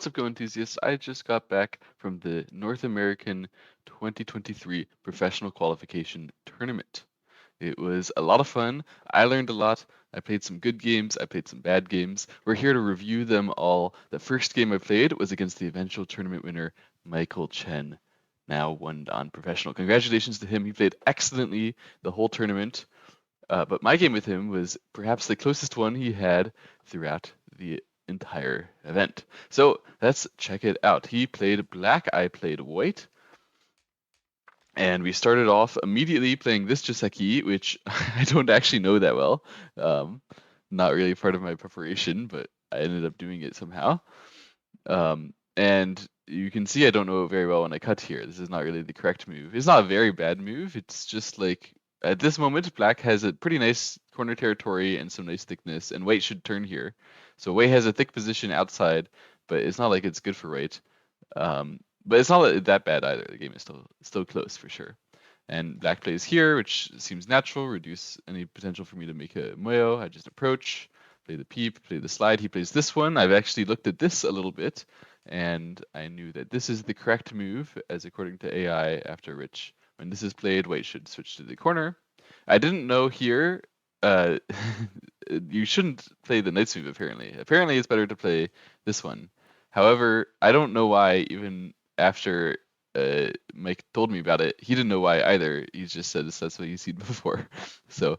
What's up, Go enthusiasts? I just got back from the North American 2023 Professional Qualification Tournament. It was a lot of fun. I learned a lot. I played some good games. I played some bad games. We're here to review them all. The first game I played was against the eventual tournament winner, Michael Chen, now won on Professional. Congratulations to him. He played excellently the whole tournament. But my game with him was perhaps the closest one he had throughout the entire event. So let's check it out. He played black, I played white. And we started off immediately playing this Joseki, which I don't actually know that well. Um, Not really part of my preparation, but I ended up doing it somehow. And you can see I don't know it very well when I cut here. This is not really the correct move. It's not a very bad move. It's just like at this moment, black has a pretty nice corner territory and some nice thickness, and white should turn here. So white has a thick position outside, but it's not like it's good for white. But it's not that bad either. The game is still close for sure. And black plays here, which seems natural, reduce any potential for me to make a moyo. I just approach, play the peep, play the slide. He plays this one. I've actually looked at this a little bit, and I knew that this is the correct move, as according to AI, after which, when this is played, white should switch to the corner. I didn't know here, uh, you shouldn't play the knight's move, apparently. Apparently, it's better to play this one. However, I don't know why, even after Mike told me about it, he didn't know why either. He just said that's what he's seen before. So,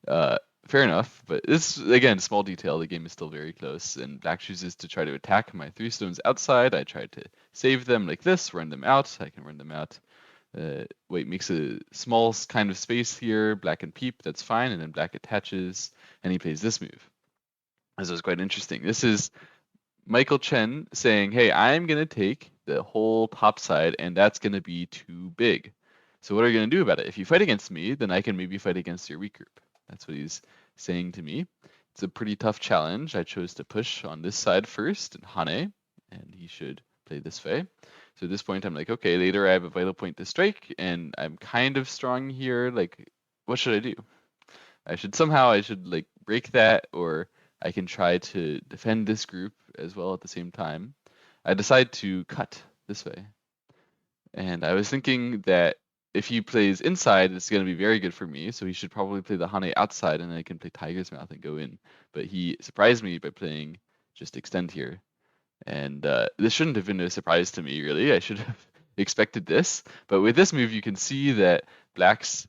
uh, fair enough. But this, again, small detail. The game is still very close, and black chooses to try to attack my 3 stones outside. I tried to save them like this, run them out. I can run them out. White makes a small kind of space here. Black can peep, that's fine, and then black attaches, and he plays this move. This was quite interesting. This is Michael Chen saying, hey, I'm going to take the whole top side, and that's going to be too big. So what are you going to do about it? If you fight against me, then I can maybe fight against your weak group. That's what he's saying to me. It's a pretty tough challenge. I chose to push on this side first, and Hane, and he should play this way. So at this point, I'm like, okay, later I have a vital point to strike, and I'm kind of strong here. Like, what should I do? I should like break that, or I can try to defend this group as well at the same time. I decide to cut this way. And I was thinking that if he plays inside, it's going to be very good for me. So he should probably play the Hane outside, and I can play Tiger's Mouth and go in. But he surprised me by playing just extend here. And this shouldn't have been a surprise to me, really. I should have expected this. But with this move, you can see that black's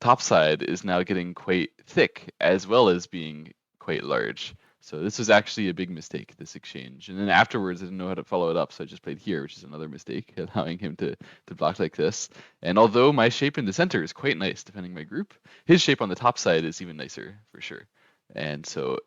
top side is now getting quite thick, as well as being quite large. So this was actually a big mistake, this exchange. And then afterwards, I didn't know how to follow it up, so I just played here, which is another mistake, allowing him to block like this. And although my shape in the center is quite nice, defending my group, his shape on the top side is even nicer, for sure. And so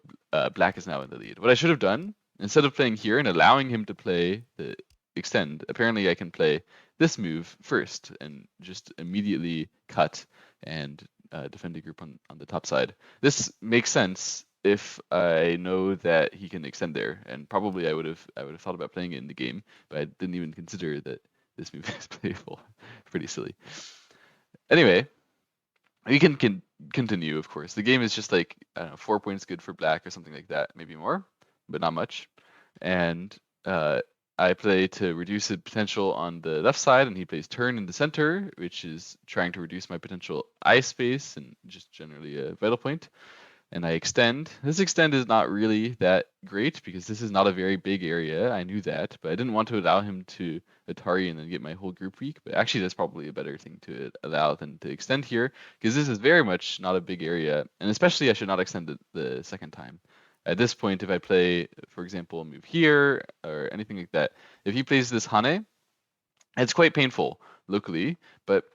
black is now in the lead. What I should have done, instead of playing here and allowing him to play the extend, apparently I can play this move first and just immediately cut and defend a group on the top side. This makes sense if I know that he can extend there, and probably I would have thought about playing it in the game, but I didn't even consider that this move is playable. Pretty silly. Anyway, we can continue, of course. The game is just like, I don't know, 4 points good for black or something like that, maybe more, but not much. And I play to reduce the potential on the left side, and he plays turn in the center, which is trying to reduce my potential eye space and just generally a vital point. And I extend. This extend is not really that great because this is not a very big area. I knew that, but I didn't want to allow him to Atari and then get my whole group weak. But actually, that's probably a better thing to allow than to extend here, because this is very much not a big area, and especially I should not extend it the second time. At this point, if I play, for example, a move here or anything like that, if he plays this Hane, it's quite painful locally, but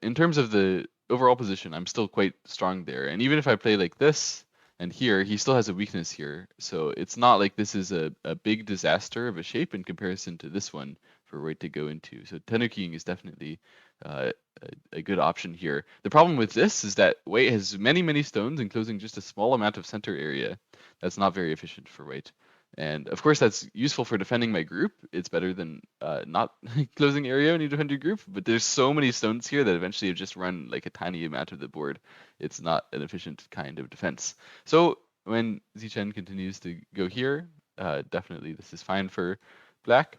in terms of the overall position, I'm still quite strong there. And even if I play like this and here, he still has a weakness here. So it's not like this is a big disaster of a shape in comparison to this one for white to go into. So tenukiing is definitely a good option here. The problem with this is that white has many stones enclosing just a small amount of center area. That's not very efficient for white. And of course, that's useful for defending my group. It's better than not closing area when you defend your group. But there's so many stones here that eventually have just run like a tiny amount of the board. It's not an efficient kind of defense. So when Zichen continues to go here, definitely this is fine for black.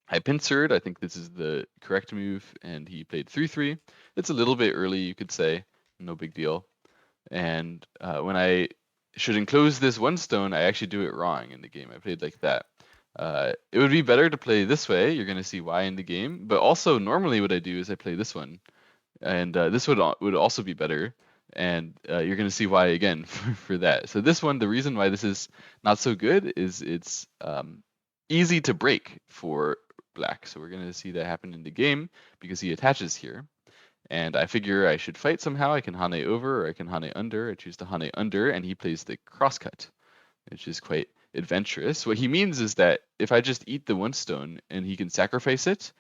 I pincered. I think this is the correct move, and he played 3-3. It's a little bit early, you could say. No big deal. And when I should enclose this one stone, I actually do it wrong in the game. I played like that. It would be better to play this way. You're going to see why in the game. But also, normally what I do is I play this one. And this would also be better. And you're going to see why again for that. So this one, the reason why this is not so good is it's easy to break for black. So we're going to see that happen in the game because he attaches here. And I figure I should fight somehow. I can Hane over or I can Hane under. I choose to Hane under, and he plays the crosscut, which is quite adventurous. What he means is that if I just eat the one stone and he can sacrifice it,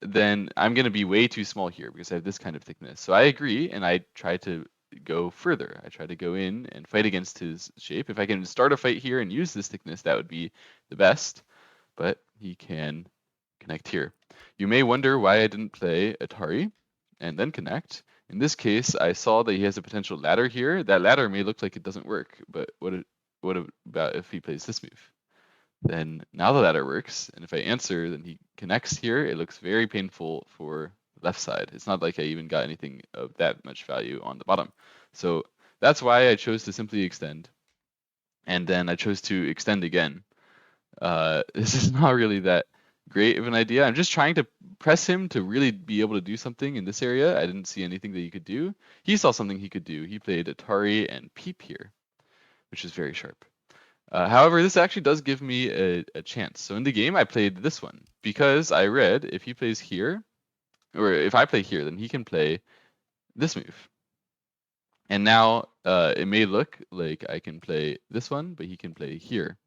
then I'm going to be way too small here because I have this kind of thickness. So I agree, and I try to go further. I try to go in and fight against his shape. If I can start a fight here and use this thickness, that would be the best. But he can connect here. You may wonder why I didn't play Atari and then connect. In this case, I saw that he has a potential ladder here. That ladder may look like it doesn't work, but what about if he plays this move? Then now the ladder works, and if I answer, then he connects here. It looks very painful for the left side. It's not like I even got anything of that much value on the bottom. So that's why I chose to simply extend. And then I chose to extend again. This is not really that great of an idea. I'm just trying to press him to really be able to do something in this area. I didn't see anything that he could do. He saw something he could do. He played Atari and Peep here, which is very sharp. However, this actually does give me a chance. So in the game, I played this one because I read if he plays here, or if I play here, then he can play this move. And now it may look like I can play this one, but he can play here.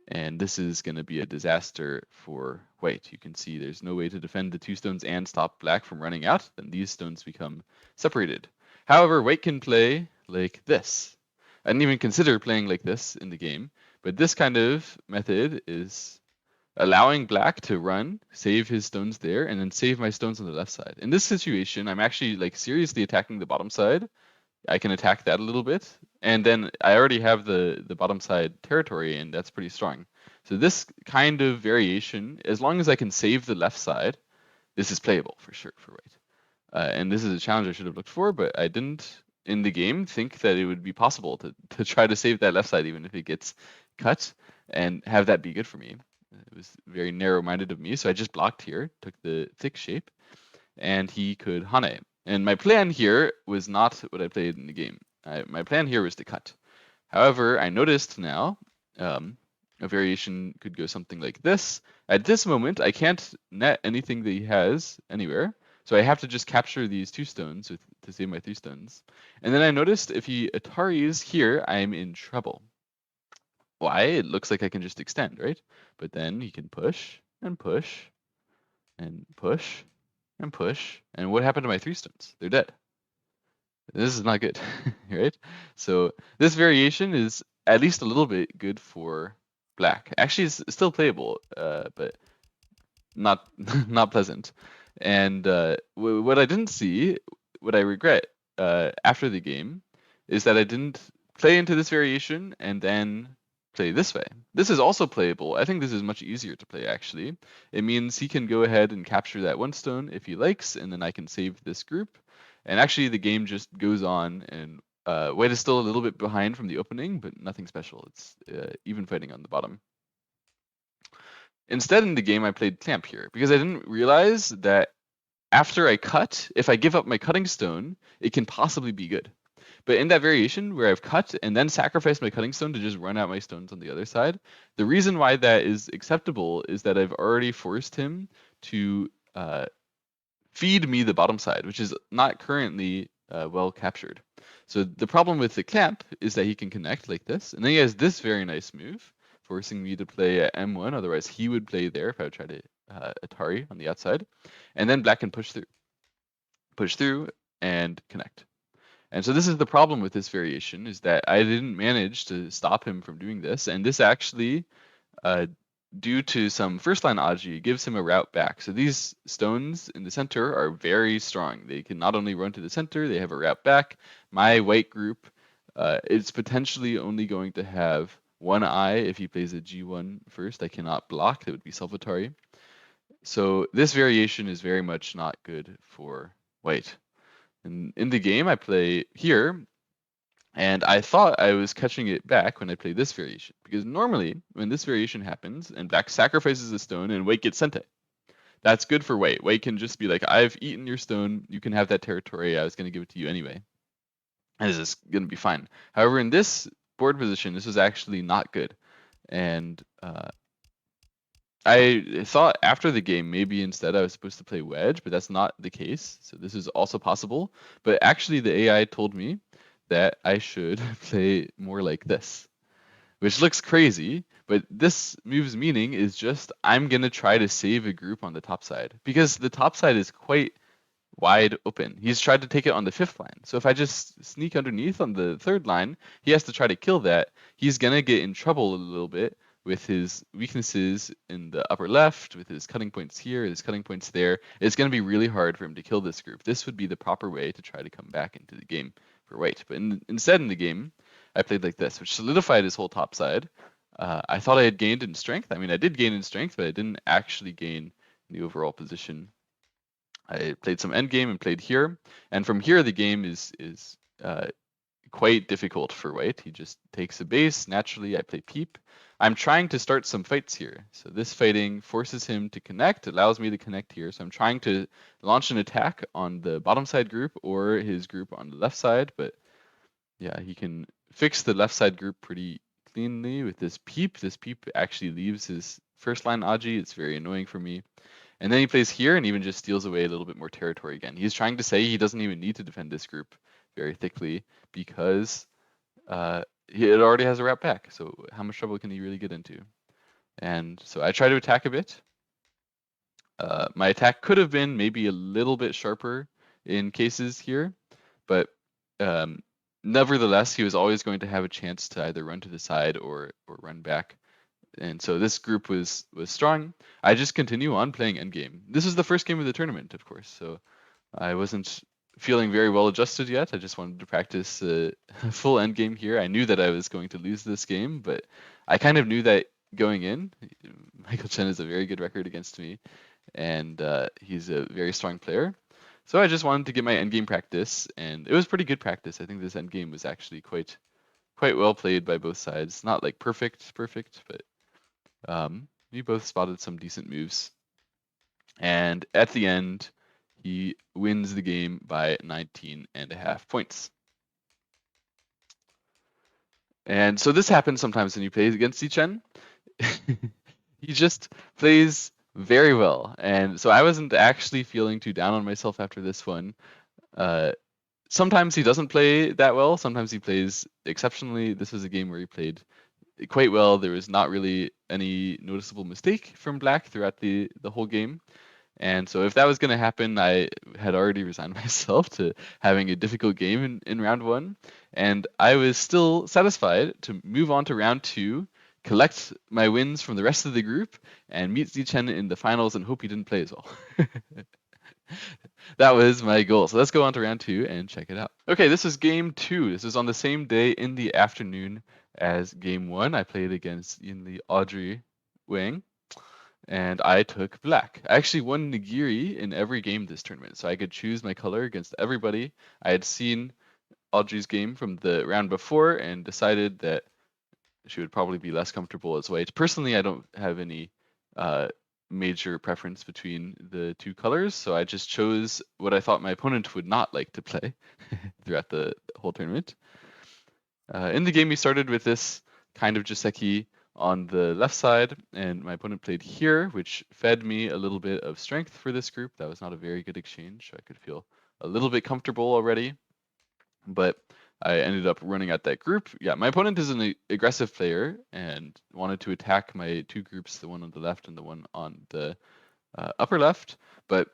And this is going to be a disaster for white. You can see there's no way to defend the two stones and stop black from running out. Then these stones become separated. However, white can play like this. I didn't even consider playing like this in the game, but this kind of method is allowing black to run, save his stones there, and then save my stones on the left side. In this situation, I'm actually like seriously attacking the bottom side. I can attack that a little bit, and then I already have the bottom side territory, and that's pretty strong. So this kind of variation, as long as I can save the left side, this is playable for sure for white. And this is a challenge I should have looked for, but I didn't in the game think that it would be possible to try to save that left side even if it gets cut and have that be good for me. It was very narrow-minded of me, so I just blocked here, took the thick shape, and he could Hane. And my plan here was not what I played in the game. My plan here was to cut. However, I noticed now a variation could go something like this. At this moment, I can't net anything that he has anywhere, so I have to just capture these two stones to save my 3 stones. And then I noticed if he Ataris here, I'm in trouble. Why? It looks like I can just extend, right? But then he can push and push and push and push. And what happened to my 3 stones? They're dead. This is not good, right? So this variation is at least a little bit good for black. Actually, it's still playable, but not not pleasant. And what I didn't see, what I regret after the game, is that I didn't play into this variation and then play this way. This is also playable. I think this is much easier to play, actually. It means he can go ahead and capture that one stone if he likes, and then I can save this group. And actually, the game just goes on, and white is still a little bit behind from the opening, but nothing special. It's even fighting on the bottom. Instead, in the game, I played clamp here, because I didn't realize that after I cut, if I give up my cutting stone, it can possibly be good. But in that variation where I've cut and then sacrificed my cutting stone to just run out my stones on the other side, the reason why that is acceptable is that I've already forced him to feed me the bottom side, which is not currently well captured. So the problem with the clamp is that he can connect like this, and then he has this very nice move, forcing me to play at M1, otherwise he would play there if I would try to Atari on the outside. And then black can push through and connect. And so this is the problem with this variation, is that I didn't manage to stop him from doing this, and this actually, due to some first line Aji, gives him a route back. So these stones in the center are very strong. They can not only run to the center, they have a route back. My white group is potentially only going to have one eye if he plays a G1 first. I cannot block. That would be Salvatore. So this variation is very much not good for white. And in the game, I play here, and I thought I was catching it back when I played this variation. Because normally, when this variation happens, and black sacrifices a stone and white gets sente, that's good for white. White can just be like, I've eaten your stone, you can have that territory, I was going to give it to you anyway. And this is going to be fine. However, in this board position, this was actually not good. And I thought after the game maybe instead I was supposed to play wedge, but that's not the case. So this is also possible. But actually, the AI told me that I should play more like this, which looks crazy. But this move's meaning is just I'm gonna try to save a group on the top side because the top side is quite wide open. He's tried to take it on the 5th line. So if I just sneak underneath on the 3rd line, he has to try to kill that. He's gonna get in trouble a little bit with his weaknesses in the upper left, with his cutting points here, his cutting points there. It's gonna be really hard for him to kill this group. This would be the proper way to try to come back into the game for white. But instead in the game, I played like this, which solidified his whole top side. I thought I had gained in strength. I mean, I did gain in strength, but I didn't actually gain the overall position. I played some endgame and played here, and from here the game is quite difficult for white. He just takes a base. Naturally, I play peep. I'm trying to start some fights here. So this fighting forces him to connect, allows me to connect here. So I'm trying to launch an attack on the bottom side group or his group on the left side. But yeah, he can fix the left side group pretty cleanly with this peep. This peep actually leaves his first line Aji. It's very annoying for me. And then he plays here and even just steals away a little bit more territory again. He's trying to say he doesn't even need to defend this group very thickly because it already has a route back. So how much trouble can he really get into? And so I try to attack a bit. My attack could have been maybe a little bit sharper in cases here, but nevertheless, he was always going to have a chance to either run to the side or run back. And so this group was strong. I just continue on playing endgame. This is the first game of the tournament, of course, so I wasn't feeling very well adjusted yet. I just wanted to practice full endgame here. I knew that I was going to lose this game, but I kind of knew that going in. Michael Chen has a very good record against me, and he's a very strong player. So I just wanted to get my endgame practice, and it was pretty good practice. I think this endgame was actually quite well played by both sides. Not like perfect, but we both spotted some decent moves. And at the end, he wins the game by 19.5 points. And so this happens sometimes when you play against Zichen. He just plays very well. And so I wasn't actually feeling too down on myself after this one. Sometimes he doesn't play that well. Sometimes he plays exceptionally. This was a game where he played quite well. There was not really any noticeable mistake from black throughout the whole game. And so if that was going to happen, I had already resigned myself to having a difficult game in round 1. And I was still satisfied to move on to round 2, collect my wins from the rest of the group, and meet Zichen in the finals and hope he didn't play as well. That was my goal. So let's go on to round 2 and check it out. Okay, this is game 2. This is on the same day in the afternoon as game 1. I played against Yinli Audrey Wang, and I took black. I actually won Nigiri in every game this tournament, so I could choose my color against everybody. I had seen Audrey's game from the round before and decided that she would probably be less comfortable as white. Personally, I don't have any major preference between the two colors, so I just chose what I thought my opponent would not like to play throughout the whole tournament. In the game, we started with this kind of Joseki on the left side, and my opponent played here, which fed me a little bit of strength for this group. That was not a very good exchange, so I could feel a little bit comfortable already, but I ended up running at that group. Yeah, my opponent is an aggressive player and wanted to attack my two groups, the one on the left and the one on the upper left. But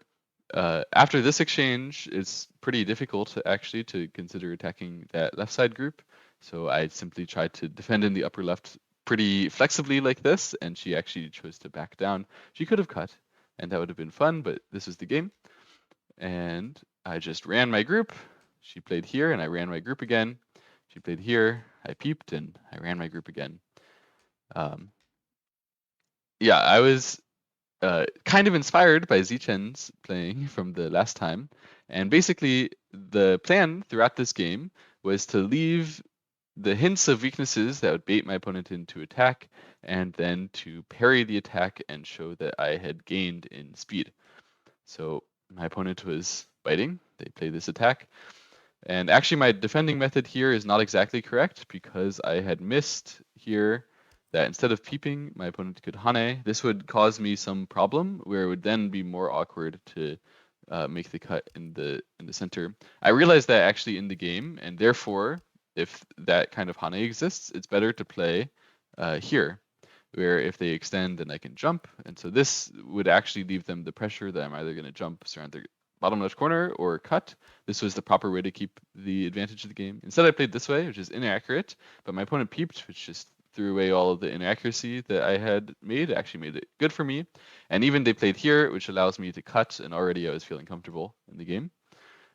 after this exchange, it's pretty difficult actually to consider attacking that left side group. So I simply tried to defend in the upper left pretty flexibly like this, and she actually chose to back down. She could have cut, and that would have been fun, but this was the game. And I just ran my group. She played here, and I ran my group again. She played here, I peeped, and I ran my group again. Um, yeah, I was kind of inspired by Zichen's playing from the last time. And basically, the plan throughout this game was to leave the hints of weaknesses that would bait my opponent into attack, and then to parry the attack and show that I had gained in speed. So my opponent was biting. They played this attack. And actually, my defending method here is not exactly correct because I had missed here that instead of peeping, my opponent could hane. This would cause me some problem where it would then be more awkward to make the cut in the center. I realized that actually in the game, and therefore, if that kind of hane exists, it's better to play here, where if they extend, then I can jump. And so this would actually leave them the pressure that I'm either going to jump around their bottom left corner or cut. This was the proper way to keep the advantage of the game. Instead, I played this way, which is inaccurate, but my opponent peeped, which just threw away all of the inaccuracy that I had made. It actually made it good for me. And even they played here, which allows me to cut, and already I was feeling comfortable in the game.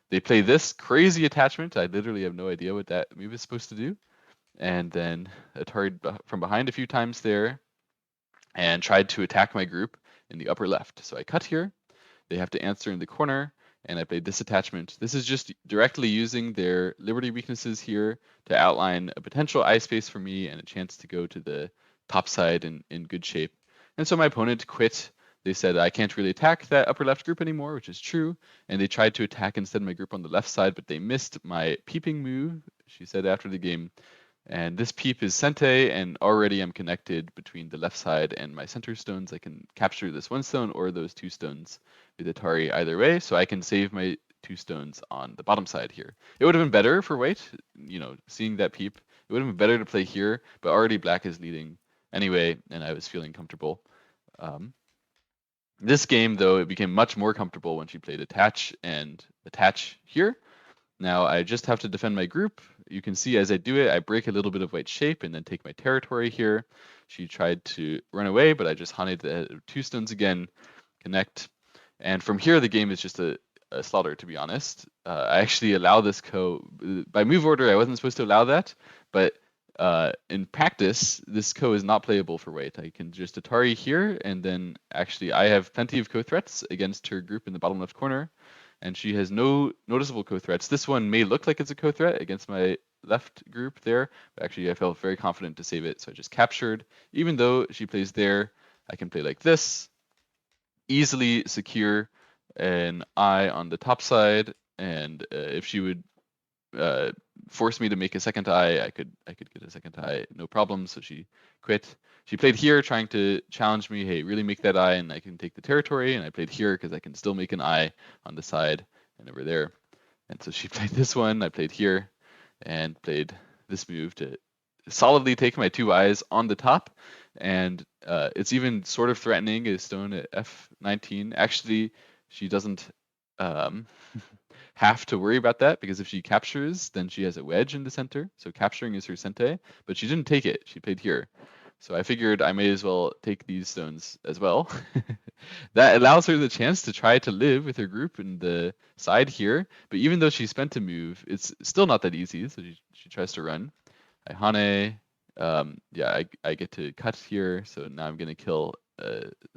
They play this crazy attachment. I literally have no idea what that move is supposed to do. And then Atari from behind a few times there and tried to attack my group in the upper left. So I cut here. They have to answer in the corner, and I played this attachment. This is just directly using their liberty weaknesses here to outline a potential eye space for me and a chance to go to the top side in good shape. And so my opponent quit. They said I can't really attack that upper left group anymore, which is true. And they tried to attack instead my group on the left side, but they missed my peeping move, she said after the game. And this peep is Sente, and already I'm connected between the left side and my center stones. I can capture this one stone or those two stones with Atari either way, so I can save my two stones on the bottom side here. It would have been better for white, seeing that peep. It would have been better to play here, but already black is leading anyway, and I was feeling comfortable. This game, though, it became much more comfortable when she played attach and attach here. Now I just have to defend my group. You can see as I do it, I break a little bit of white shape and then take my territory here. She tried to run away, but I just haunted the two stones again, connect. And from here, the game is just a slaughter, to be honest. I actually allow this by move order, I wasn't supposed to allow that, but in practice, this is not playable for white. I can just Atari here, and then actually I have plenty of threats against her group in the bottom left corner, and she has no noticeable threats. This one may look like it's a threat against my left group there, but actually I felt very confident to save it, so I just captured. Even though she plays there, I can play like this, easily secure an eye on the top side, and if she would force me to make a second eye, I could get a second eye, no problem. So she quit. She played here trying to challenge me, hey, really make that eye and I can take the territory. And I played here because I can still make an eye on the side and over there. And so she played this one. I played here and played this move to solidly take my two eyes on the top. And it's even sort of threatening a stone at F19. Actually, she doesn't have to worry about that because if she captures, then she has a wedge in the center. So capturing is her Sente, but she didn't take it. She played here. So I figured I may as well take these stones as well. That allows her the chance to try to live with her group in the side here. But even though she spent a move, it's still not that easy. So she tries to run. I hane. Yeah, I get to cut here. So now I'm going to kill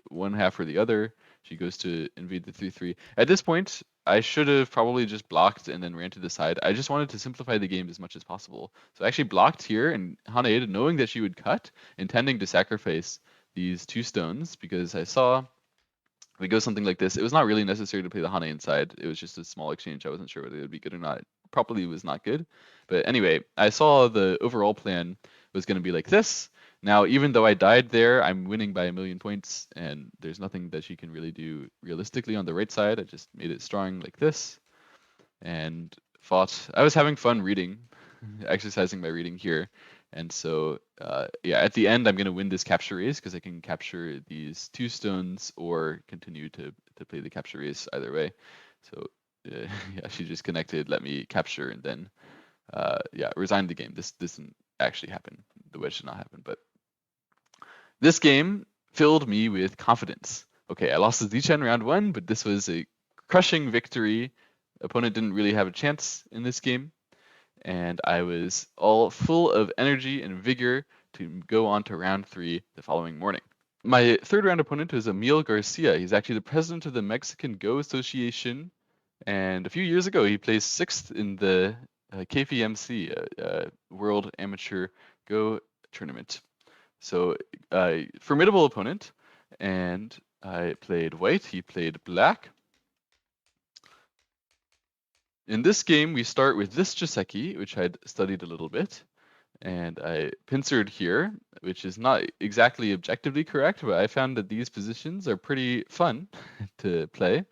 one half or the other. She goes to invade the 3-3. At this point, I should have probably just blocked and then ran to the side. I just wanted to simplify the game as much as possible. So I actually blocked here and haneed, knowing that she would cut, intending to sacrifice these two stones because I saw if we go something like this. It was not really necessary to play the hane inside. It was just a small exchange. I wasn't sure whether it would be good or not. It probably was not good. But anyway, I saw the overall plan was going to be like this. Now, even though I died there, I'm winning by 1,000,000 points, and there's nothing that she can really do realistically on the right side. I just made it strong like this, and fought. I was having fun reading, exercising my reading here, and so yeah, at the end, I'm going to win this capture race because I can capture these two stones or continue to play the capture race either way. So yeah, she just connected, let me capture, and then yeah, resigned the game. This didn't actually happen. The wedge did not happen, but this game filled me with confidence. Okay, I lost to Zichen round 1, but this was a crushing victory. Opponent didn't really have a chance in this game, and I was all full of energy and vigor to go on to round 3 the following morning. My third round opponent is Emil Garcia. He's actually the president of the Mexican Go Association, and a few years ago he placed 6th in the KPMC World Amateur Go Tournament. So formidable opponent, and I played white, he played black. In this game, we start with this Joseki, which I'd studied a little bit, and I pincered here, which is not exactly objectively correct, but I found that these positions are pretty fun to play,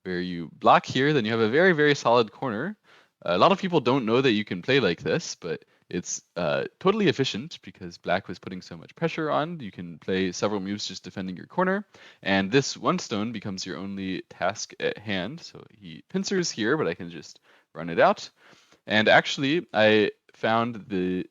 where you block here, then you have a very, very solid corner. A lot of people don't know that you can play like this, but it's totally efficient because black was putting so much pressure on. You can play several moves just defending your corner, and this one stone becomes your only task at hand. So he pincers here, but I can just run it out. And actually, I found the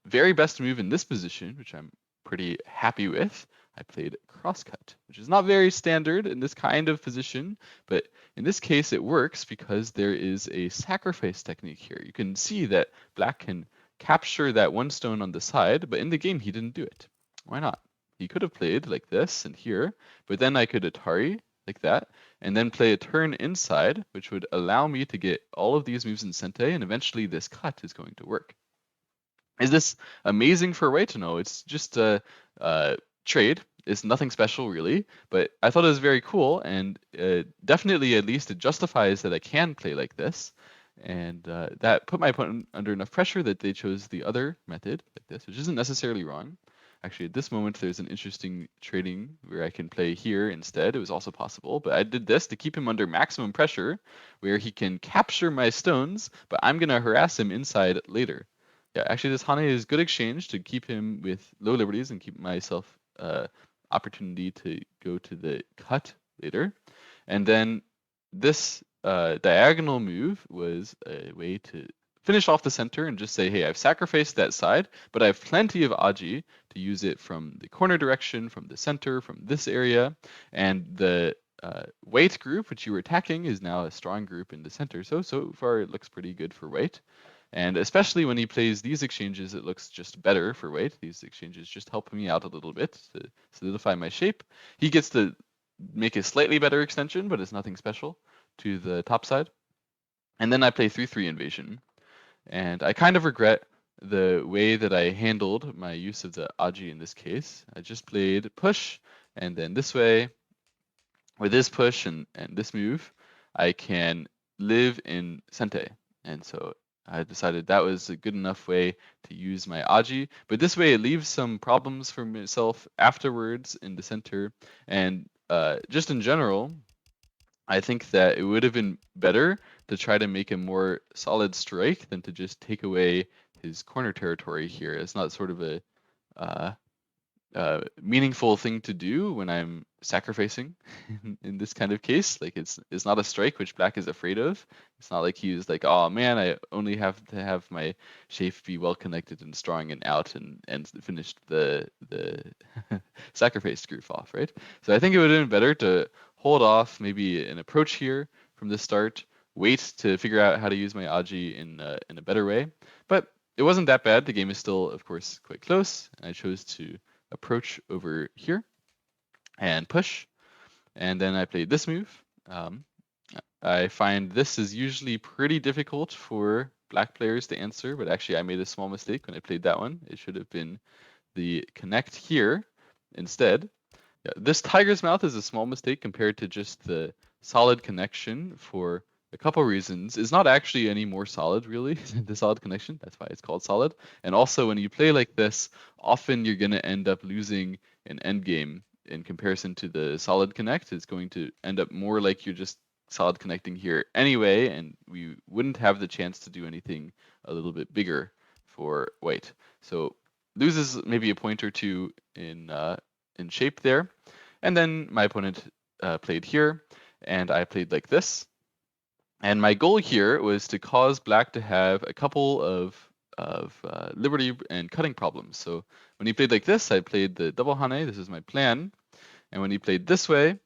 very best move in this position, which I'm pretty happy with. I played crosscut, which is not very standard in this kind of position, but in this case it works because there is a sacrifice technique here. You can see that black can capture that one stone on the side, but in the game he didn't do it. Why not? He could have played like this and here, but then I could Atari like that, and then play a turn inside, which would allow me to get all of these moves in Sente, and eventually this cut is going to work. Is this amazing for white? No, it's just a trade. It's nothing special really, but I thought it was very cool, and definitely at least it justifies that I can play like this, and that put my opponent under enough pressure that they chose the other method like this, which isn't necessarily wrong. Actually, at this moment, there's an interesting trading where I can play here instead. It was also possible, but I did this to keep him under maximum pressure, where he can capture my stones, but I'm going to harass him inside later. Yeah, actually, this Hane is good exchange to keep him with low liberties and keep myself opportunity to go to the cut later. And then this diagonal move was a way to finish off the center and just say, hey, I've sacrificed that side, but I have plenty of Aji to use it from the corner direction, from the center, from this area. And the white group, which you were attacking, is now a strong group in the center. So far, it looks pretty good for white. And especially when he plays these exchanges, it looks just better for white. These exchanges just help me out a little bit to solidify my shape. He gets to make a slightly better extension, but it's nothing special to the top side. And then I play 3-3 invasion. And I kind of regret the way that I handled my use of the Aji in this case. I just played push, and then this way, with this push and this move, I can live in Sente. And so I decided that was a good enough way to use my Aji, but this way it leaves some problems for myself afterwards in the center. And just in general, I think that it would have been better to try to make a more solid strike than to just take away his corner territory here. It's not sort of a meaningful thing to do when I'm sacrificing in this kind of case. Like it's not a strike which black is afraid of. It's not like he's like, oh man, I only have to have my shape be well connected and strong and out and finished the sacrifice groove off, right? So I think it would have been better to hold off maybe an approach here from the start, wait to figure out how to use my Aji in a better way. But it wasn't that bad. The game is still, of course, quite close. And I chose to approach over here and push, and then I played this move. I find this is usually pretty difficult for black players to answer, but actually I made a small mistake when I played that one. It should have been the connect here instead. Yeah, this tiger's mouth is a small mistake compared to just the solid connection for a couple reasons. It's not actually any more solid really than the solid connection. That's why it's called solid. And also when you play like this, often you're going to end up losing an endgame in comparison to the solid connect. It's going to end up more like you're just solid connecting here anyway, and we wouldn't have the chance to do anything a little bit bigger for white. So loses maybe a point or two in shape there. And then my opponent played here, and I played like this. And my goal here was to cause black to have a couple of liberty and cutting problems. So when he played like this, I played the double Hane. This is my plan. And when he played this way,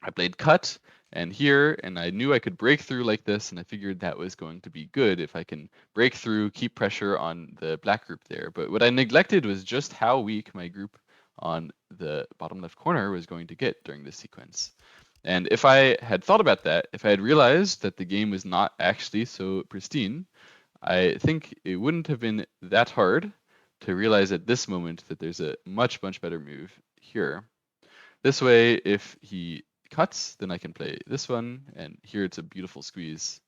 I played cut and here, and I knew I could break through like this, and I figured that was going to be good if I can break through, keep pressure on the black group there. But what I neglected was just how weak my group on the bottom left corner was going to get during this sequence. And if I had thought about that, if I had realized that the game was not actually so pristine, I think it wouldn't have been that hard to realize at this moment that there's a much, much better move here. This way, if he cuts, then I can play this one, and here it's a beautiful squeeze.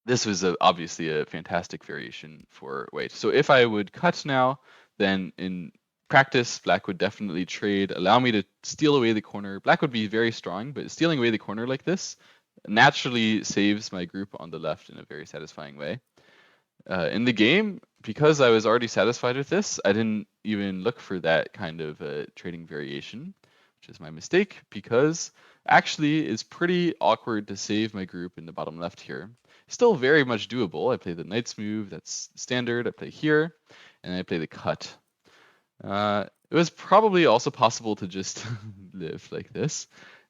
This was obviously a fantastic variation for white. So if I would cut now, then in practice, black would definitely trade, allow me to steal away the corner. Black would be very strong, but stealing away the corner like this naturally saves my group on the left in a very satisfying way. In the game, because I was already satisfied with this, I didn't even look for that kind of trading variation, which is my mistake, because actually it's pretty awkward to save my group in the bottom left here. Still very much doable. I play the knight's move, that's standard. I play here, and I play the cut. It was probably also possible to just live like this.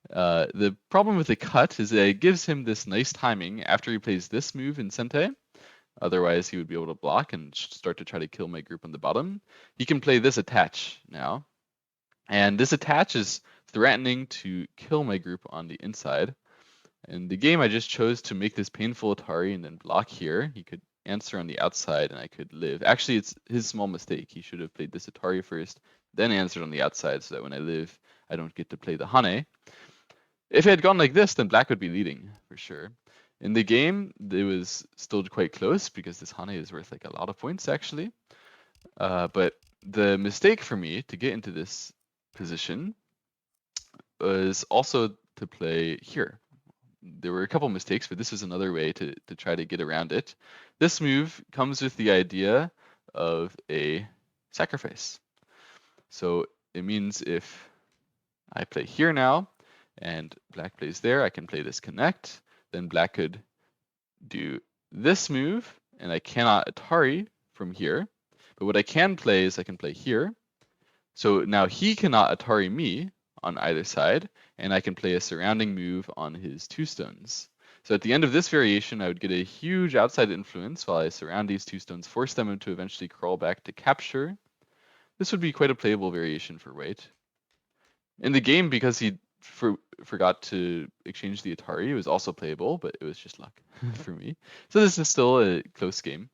The problem with the cut is that it gives him this nice timing after he plays this move in Sente. Otherwise, he would be able to block and start to try to kill my group on the bottom. He can play this attach now. And this attach is threatening to kill my group on the inside. In the game, I just chose to make this painful Atari and then block here. He could answer on the outside and I could live. Actually, it's his small mistake. He should have played this Atari first, then answered on the outside so that when I live, I don't get to play the Hane. If it had gone like this, then black would be leading for sure. In the game, it was still quite close because this Hane is worth like a lot of points actually. But the mistake for me to get into this position was also to play here. There were a couple mistakes, but this is another way to try to get around it. This move comes with the idea of a sacrifice. So it means if I play here now and black plays there, I can play this connect. Then black could do this move, and I cannot Atari from here. But what I can play is I can play here. So now he cannot Atari me on either side, and I can play a surrounding move on his two stones. So at the end of this variation, I would get a huge outside influence while I surround these two stones, force them to eventually crawl back to capture. This would be quite a playable variation for white. In the game, because he forgot to exchange the Atari, it was also playable, but it was just luck for me. So this is still a close game.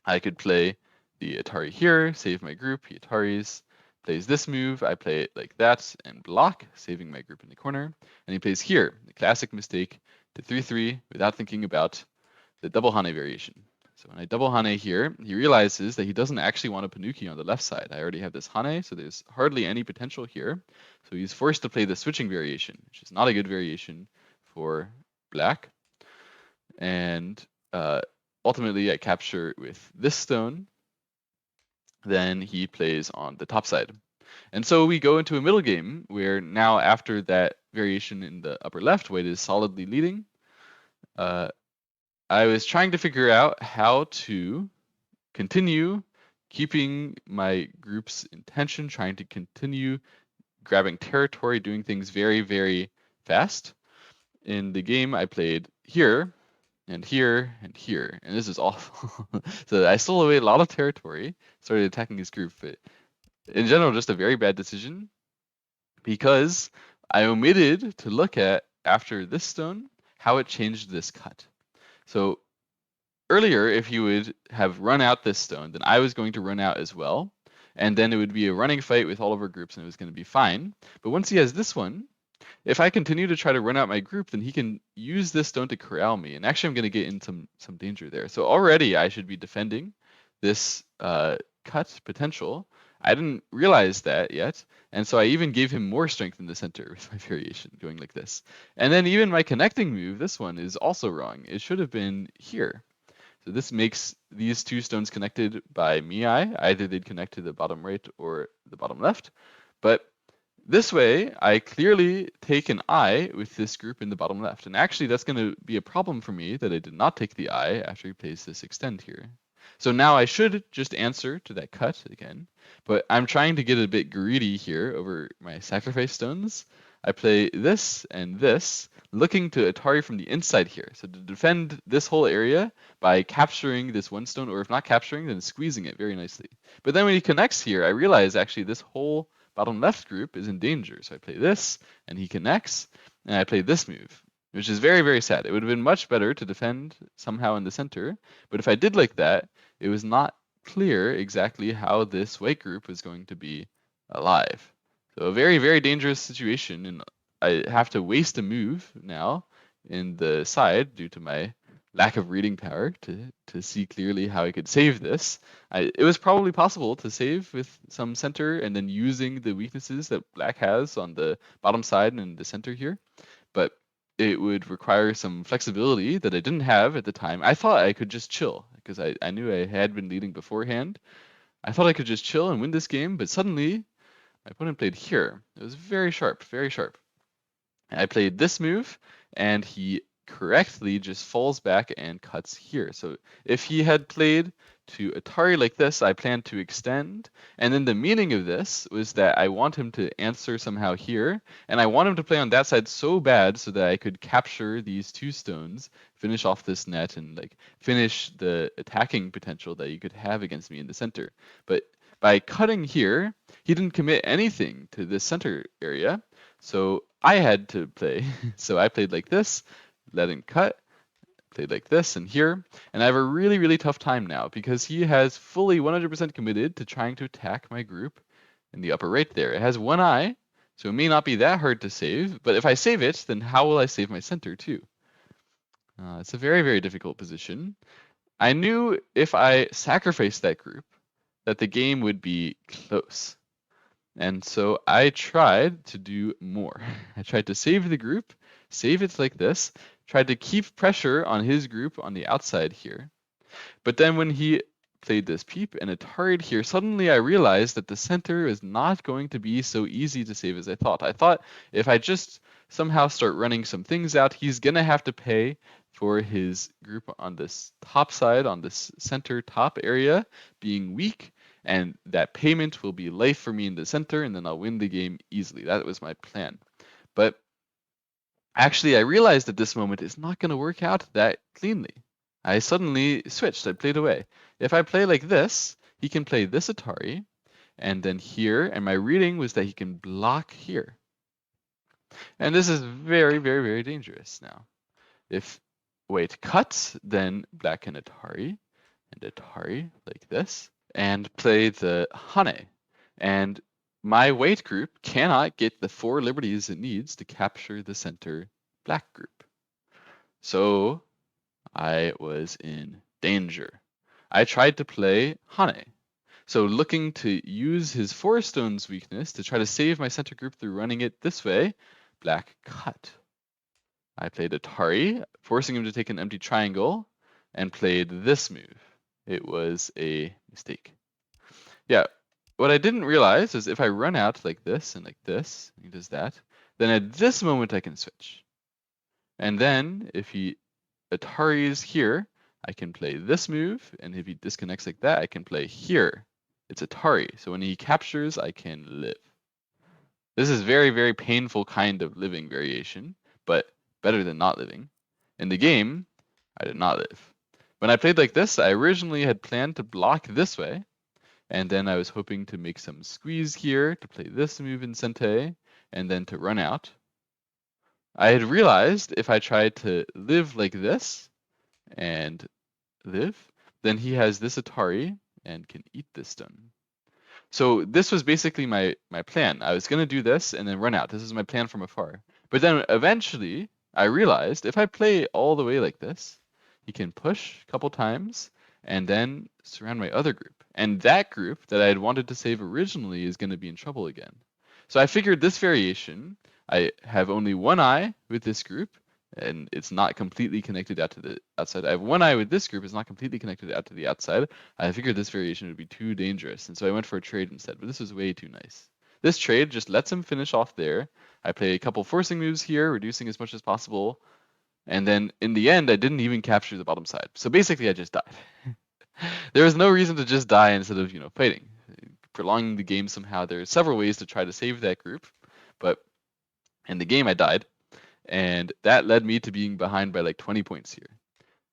I could play the Atari here, save my group, he Ataris, plays this move, I play it like that and block, saving my group in the corner, and he plays here, the classic mistake, to 3-3 without thinking about the double Hane variation. So when I double Hane here, he realizes that he doesn't actually want a Panuki on the left side. I already have this Hane, so there's hardly any potential here. So he's forced to play the switching variation, which is not a good variation for black. And ultimately, I capture with this stone. Then he plays on the top side. And so we go into a middle game where now after that variation in the upper left, white is solidly leading. I was trying to figure out how to continue keeping my group's intention, trying to continue grabbing territory, doing things very, very fast. In the game, I played here and here and here, and this is awful. So I stole away a lot of territory, started attacking his group, but in general, just a very bad decision because I omitted to look at, after this stone, how it changed this cut. So earlier, if you would have run out this stone, then I was going to run out as well. And then it would be a running fight with all of our groups and it was going to be fine. But once he has this one, if I continue to try to run out my group, then he can use this stone to corral me. And actually, I'm going to get in some danger there. So already I should be defending this cut potential. I didn't realize that yet. And so I even gave him more strength in the center with my variation going like this. And then even my connecting move, this one is also wrong. It should have been here. So this makes these two stones connected by Miai. Either they'd connect to the bottom right or the bottom left. But this way, I clearly take an eye with this group in the bottom left. And actually, that's going to be a problem for me that I did not take the eye after he plays this extend here. So now I should just answer to that cut again. But I'm trying to get a bit greedy here over my sacrifice stones. I play this and this, looking to Atari from the inside here. So to defend this whole area by capturing this one stone, or if not capturing, then squeezing it very nicely. But then when he connects here, I realize actually this whole bottom left group is in danger. So I play this, and he connects, and I play this move, which is very, very sad. It would have been much better to defend somehow in the center, but if I did like that, it was not clear exactly how this white group was going to be alive. So a very, very dangerous situation, and I have to waste a move now in the side due to my lack of reading power to see clearly how I could save this. It was probably possible to save with some center and then using the weaknesses that black has on the bottom side and the center here, but it would require some flexibility that I didn't have at the time. I thought I could just chill because I knew I had been leading beforehand. I thought I could just chill and win this game, but suddenly my opponent played here. It was very sharp, very sharp. I played this move, and he correctly just falls back and cuts here. So if he had played to Atari like this, I planned to extend, and then the meaning of this was that I want him to answer somehow here, and I want him to play on that side so bad so that I could capture these two stones, finish off this net, and like finish the attacking potential that you could have against me in the center. But by cutting here, he didn't commit anything to this center area, so I had to play. So I played like this, let him cut, played like this and here, and I have a really, really tough time now because he has fully 100% committed to trying to attack my group in the upper right there. It has one eye, so it may not be that hard to save, but if I save it, then how will I save my center too? It's a very, very difficult position. I knew if I sacrificed that group, that the game would be close. And so I tried to do more. I tried to save the group, save it like this, tried to keep pressure on his group on the outside here. But then when he played this peep and Atari'd here, suddenly I realized that the center is not going to be so easy to save as I thought. I thought if I just somehow start running some things out, he's going to have to pay for his group on this top side, on this center top area, being weak, and that payment will be life for me in the center, and then I'll win the game easily. That was my plan. But actually, I realized at this moment it's not going to work out that cleanly. I suddenly switched. I played away. If I play like this, he can play this Atari, and then here, and my reading was that he can block here. And this is very, very, very dangerous now. If white cuts, then black can Atari, and Atari like this, and play the Hane. And my white group cannot get the 4 liberties it needs to capture the center black group. So I was in danger. I tried to play Hane. So looking to use his 4 stones weakness to try to save my center group through running it this way, black cut. I played Atari, forcing him to take an empty triangle, and played this move. It was a mistake. Yeah, what I didn't realize is if I run out like this, and he does that, then at this moment I can switch. And then if he Atari's here, I can play this move, and if he disconnects like that, I can play here. It's Atari, so when he captures, I can live. This is very, very painful kind of living variation, but better than not living. In the game, I did not live. When I played like this, I originally had planned to block this way, and then I was hoping to make some squeeze here to play this move in Sente, and then to run out. I had realized if I tried to live like this, and live, then he has this Atari and can eat this stone. So this was basically my plan. I was going to do this and then run out. This is my plan from afar. But then eventually I realized if I play all the way like this, he can push a couple times and then surround my other group. And that group that I had wanted to save originally is going to be in trouble again. So I figured this variation, I have only one eye with this group, and it's not completely connected out to the outside. I have one eye with this group, it's not completely connected out to the outside. I figured this variation would be too dangerous, and so I went for a trade instead, but this was way too nice. This trade just lets him finish off there. I play a couple forcing moves here, reducing as much as possible, and then in the end, I didn't even capture the bottom side. So basically, I just died. There was no reason to just die instead of, fighting. Prolonging the game somehow. There are several ways to try to save that group, but In the game, I died, and that led me to being behind by like 20 points here.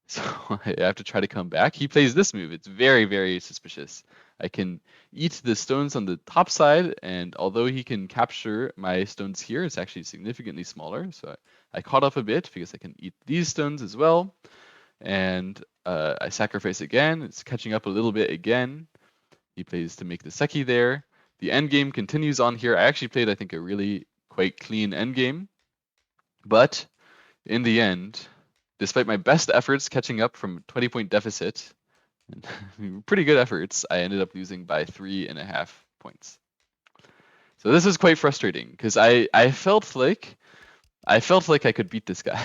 So I have to try to come back. He plays this move. It's very, very suspicious. I can eat the stones on the top side, and although he can capture my stones here, it's actually significantly smaller. So I caught up a bit because I can eat these stones as well. And I sacrifice again. It's catching up a little bit again. He plays to make the Seki there. The end game continues on here. I actually played, I think, a really quite clean end game. But in the end, despite my best efforts catching up from 20-point deficit, pretty good efforts, I ended up losing by 3.5 points. So this is quite frustrating because I felt like I could beat this guy.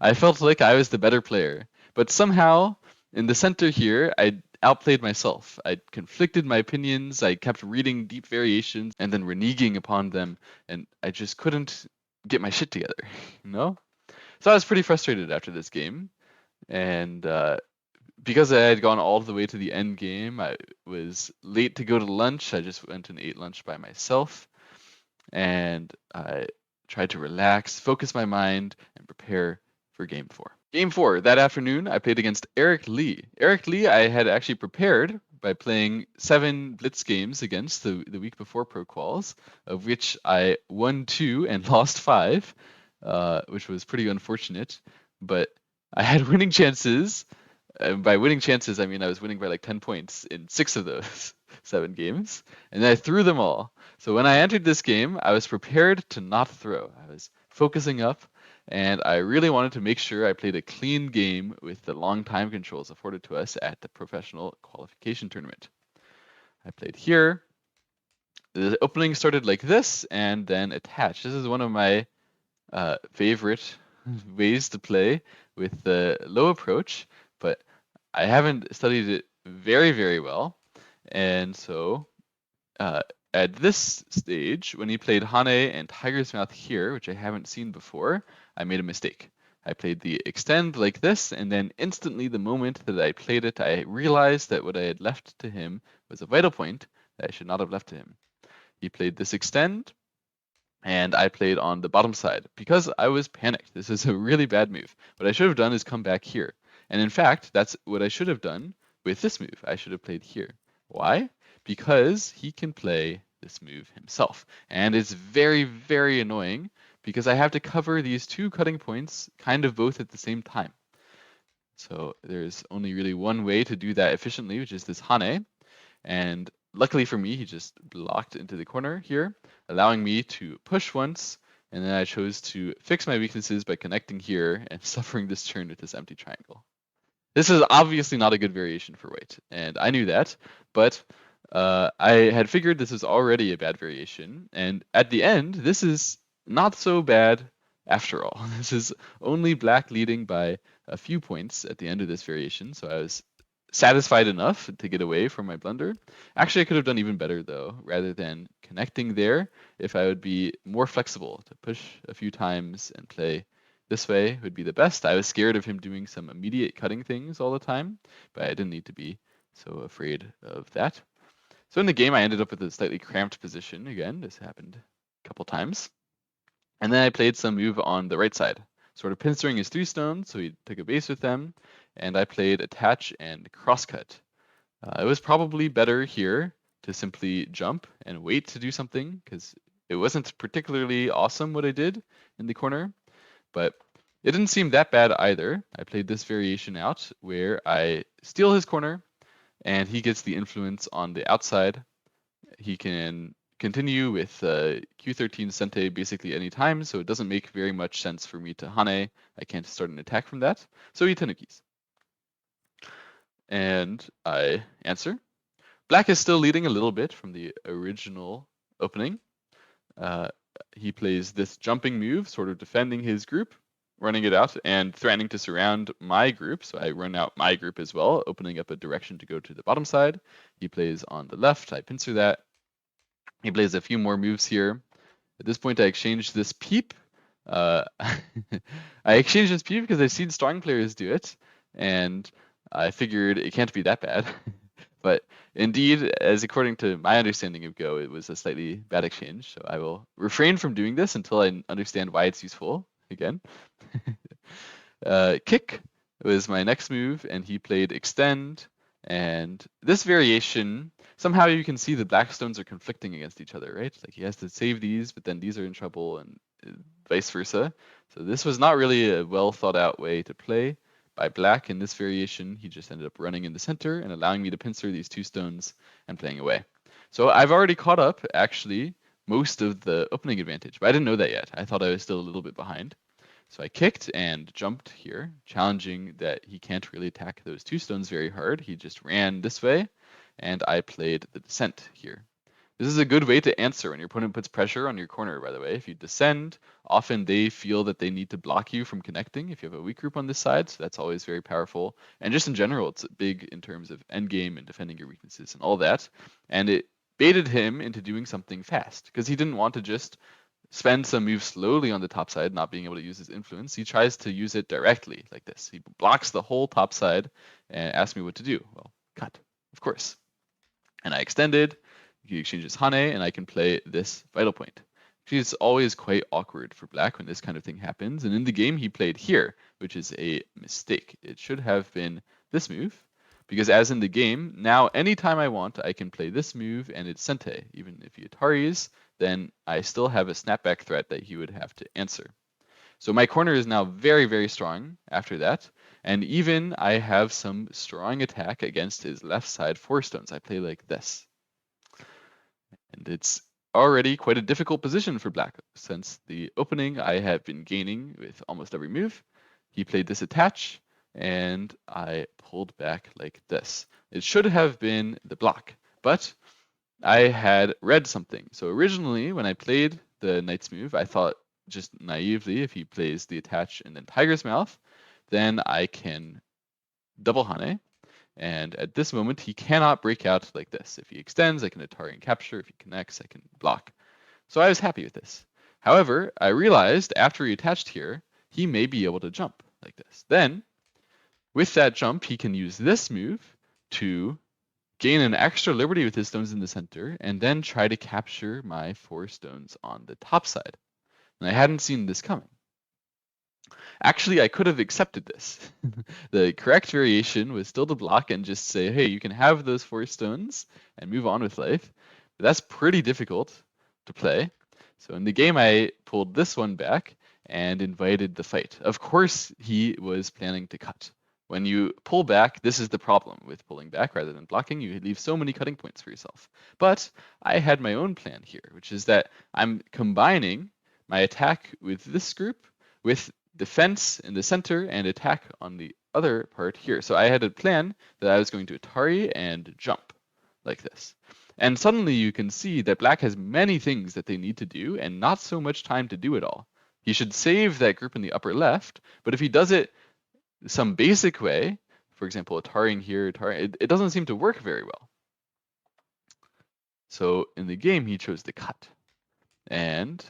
I felt like I was the better player, but somehow in the center here, I outplayed myself. I conflicted my opinions. I kept reading deep variations and then reneging upon them, and I just couldn't get my shit together, you know? So I was pretty frustrated after this game, and because I had gone all the way to the end game, I was late to go to lunch. I just went and ate lunch by myself, and I tried to relax, focus my mind, and prepare for game 4. Game 4, that afternoon, I played against Eric Lee. Eric Lee, I had actually prepared by playing 7 Blitz games against the week before Pro Quals, of which I won 2 and lost 5, which was pretty unfortunate. But I had winning chances. And by winning chances, I mean I was winning by like 10 points in 6 of those 7 games, and I threw them all. So when I entered this game, I was prepared to not throw. I was focusing up, and I really wanted to make sure I played a clean game with the long time controls afforded to us at the professional qualification tournament. I played here. The opening started like this, and then attached. This is one of my favorite ways to play with the low approach, but I haven't studied it very, very well. And so at this stage, when he played Hane and Tiger's Mouth here, which I haven't seen before, I made a mistake. I played the extend like this, and then instantly the moment that I played it, I realized that what I had left to him was a vital point that I should not have left to him. He played this extend, and I played on the bottom side because I was panicked. This is a really bad move. What I should have done is come back here. And in fact, that's what I should have done with this move. I should have played here. Why? Because he can play this move himself. And it's very, very annoying because I have to cover these 2 cutting points kind of both at the same time. So there's only really one way to do that efficiently, which is this Hane. And luckily for me, he just blocked into the corner here, allowing me to push once, and then I chose to fix my weaknesses by connecting here and suffering this turn with this empty triangle. This is obviously not a good variation for white, and I knew that, but I had figured this is already a bad variation, and at the end, this is not so bad after all. This is only black leading by a few points at the end of this variation, so I was satisfied enough to get away from my blunder. Actually, I could have done even better though. Rather than connecting there, if I would be more flexible to push a few times and play this way would be the best. I was scared of him doing some immediate cutting things all the time, but I didn't need to be so afraid of that. So in the game, I ended up with a slightly cramped position again. This happened a couple times. And then I played some move on the right side, sort of pincering his 3 stones, so he took a base with them, and I played attach and crosscut. It was probably better here to simply jump and wait to do something, because it wasn't particularly awesome what I did in the corner, but it didn't seem that bad either. I played this variation out where I steal his corner, and he gets the influence on the outside. He can continue with Q13 Sente basically any time, so it doesn't make very much sense for me to Hane. I can't start an attack from that, so he Tenukis. And I answer. Black is still leading a little bit from the original opening. He plays this jumping move, sort of defending his group, running it out, and threatening to surround my group. So I run out my group as well, opening up a direction to go to the bottom side. He plays on the left. I pincer that. He plays a few more moves here. At this point, I exchanged this peep. I exchanged this peep because I've seen strong players do it, and I figured it can't be that bad. But indeed, as according to my understanding of Go, it was a slightly bad exchange. So I will refrain from doing this until I understand why it's useful again. Kick was my next move, and he played extend. And this variation, somehow you can see the black stones are conflicting against each other, right? Like he has to save these, but then these are in trouble, and vice versa. So this was not really a well thought out way to play by black. In this variation, he just ended up running in the center and allowing me to pincer these two stones and playing away. So I've already caught up, actually, most of the opening advantage, but I didn't know that yet. I thought I was still a little bit behind. So I kicked and jumped here, challenging that he can't really attack those two stones very hard. He just ran this way, and I played the descent here. This is a good way to answer when your opponent puts pressure on your corner, by the way. If you descend, often they feel that they need to block you from connecting if you have a weak group on this side, so that's always very powerful. And just in general, it's big in terms of endgame and defending your weaknesses and all that. And it baited him into doing something fast, because he didn't want to just spend some moves slowly on the top side, not being able to use his influence. He tries to use it directly, like this. He blocks the whole top side and asks me what to do. Well, cut, of course. And I extended. He exchanges Hane, and I can play this vital point. Actually, it's always quite awkward for black when this kind of thing happens. And in the game, he played here, which is a mistake. It should have been this move, because as in the game, now anytime I want, I can play this move, and it's Sente. Even if he Ataris, then I still have a snapback threat that he would have to answer. So my corner is now very, very strong after that. And even I have some strong attack against his left side 4 stones. I play like this. And it's already quite a difficult position for black. Since the opening, I have been gaining with almost every move. He played this attach, and I pulled back like this. It should have been the block, but I had read something. So originally, when I played the knight's move, I thought just naively, if he plays the attach and then tiger's mouth, then I can double Hane. And at this moment, he cannot break out like this. If he extends, I can Atari and capture. If he connects, I can block. So I was happy with this. However, I realized after he attached here, he may be able to jump like this. Then, with that jump, he can use this move to gain an extra liberty with his stones in the center, and then try to capture my 4 stones on the top side. And I hadn't seen this coming. Actually, I could have accepted this. The correct variation was still to block and just say, hey, you can have those 4 stones and move on with life. But that's pretty difficult to play. So in the game, I pulled this one back and invited the fight. Of course, he was planning to cut. When you pull back, this is the problem with pulling back rather than blocking. You leave so many cutting points for yourself. But I had my own plan here, which is that I'm combining my attack with this group with defense in the center and attack on the other part here. So I had a plan that I was going to Atari and jump like this. And suddenly you can see that black has many things that they need to do and not so much time to do it all. He should save that group in the upper left, but if he does it some basic way, for example, Ataring here, it doesn't seem to work very well. So in the game, he chose to cut. And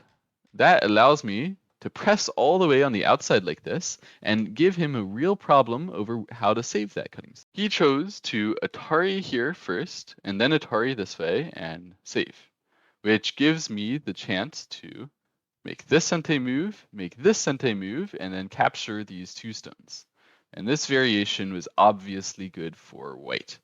that allows me to press all the way on the outside like this and give him a real problem over how to save that cutting. He chose to Atari here first and then Atari this way and save, which gives me the chance to make this Sente move, make this Sente move, and then capture these 2 stones. And this variation was obviously good for white.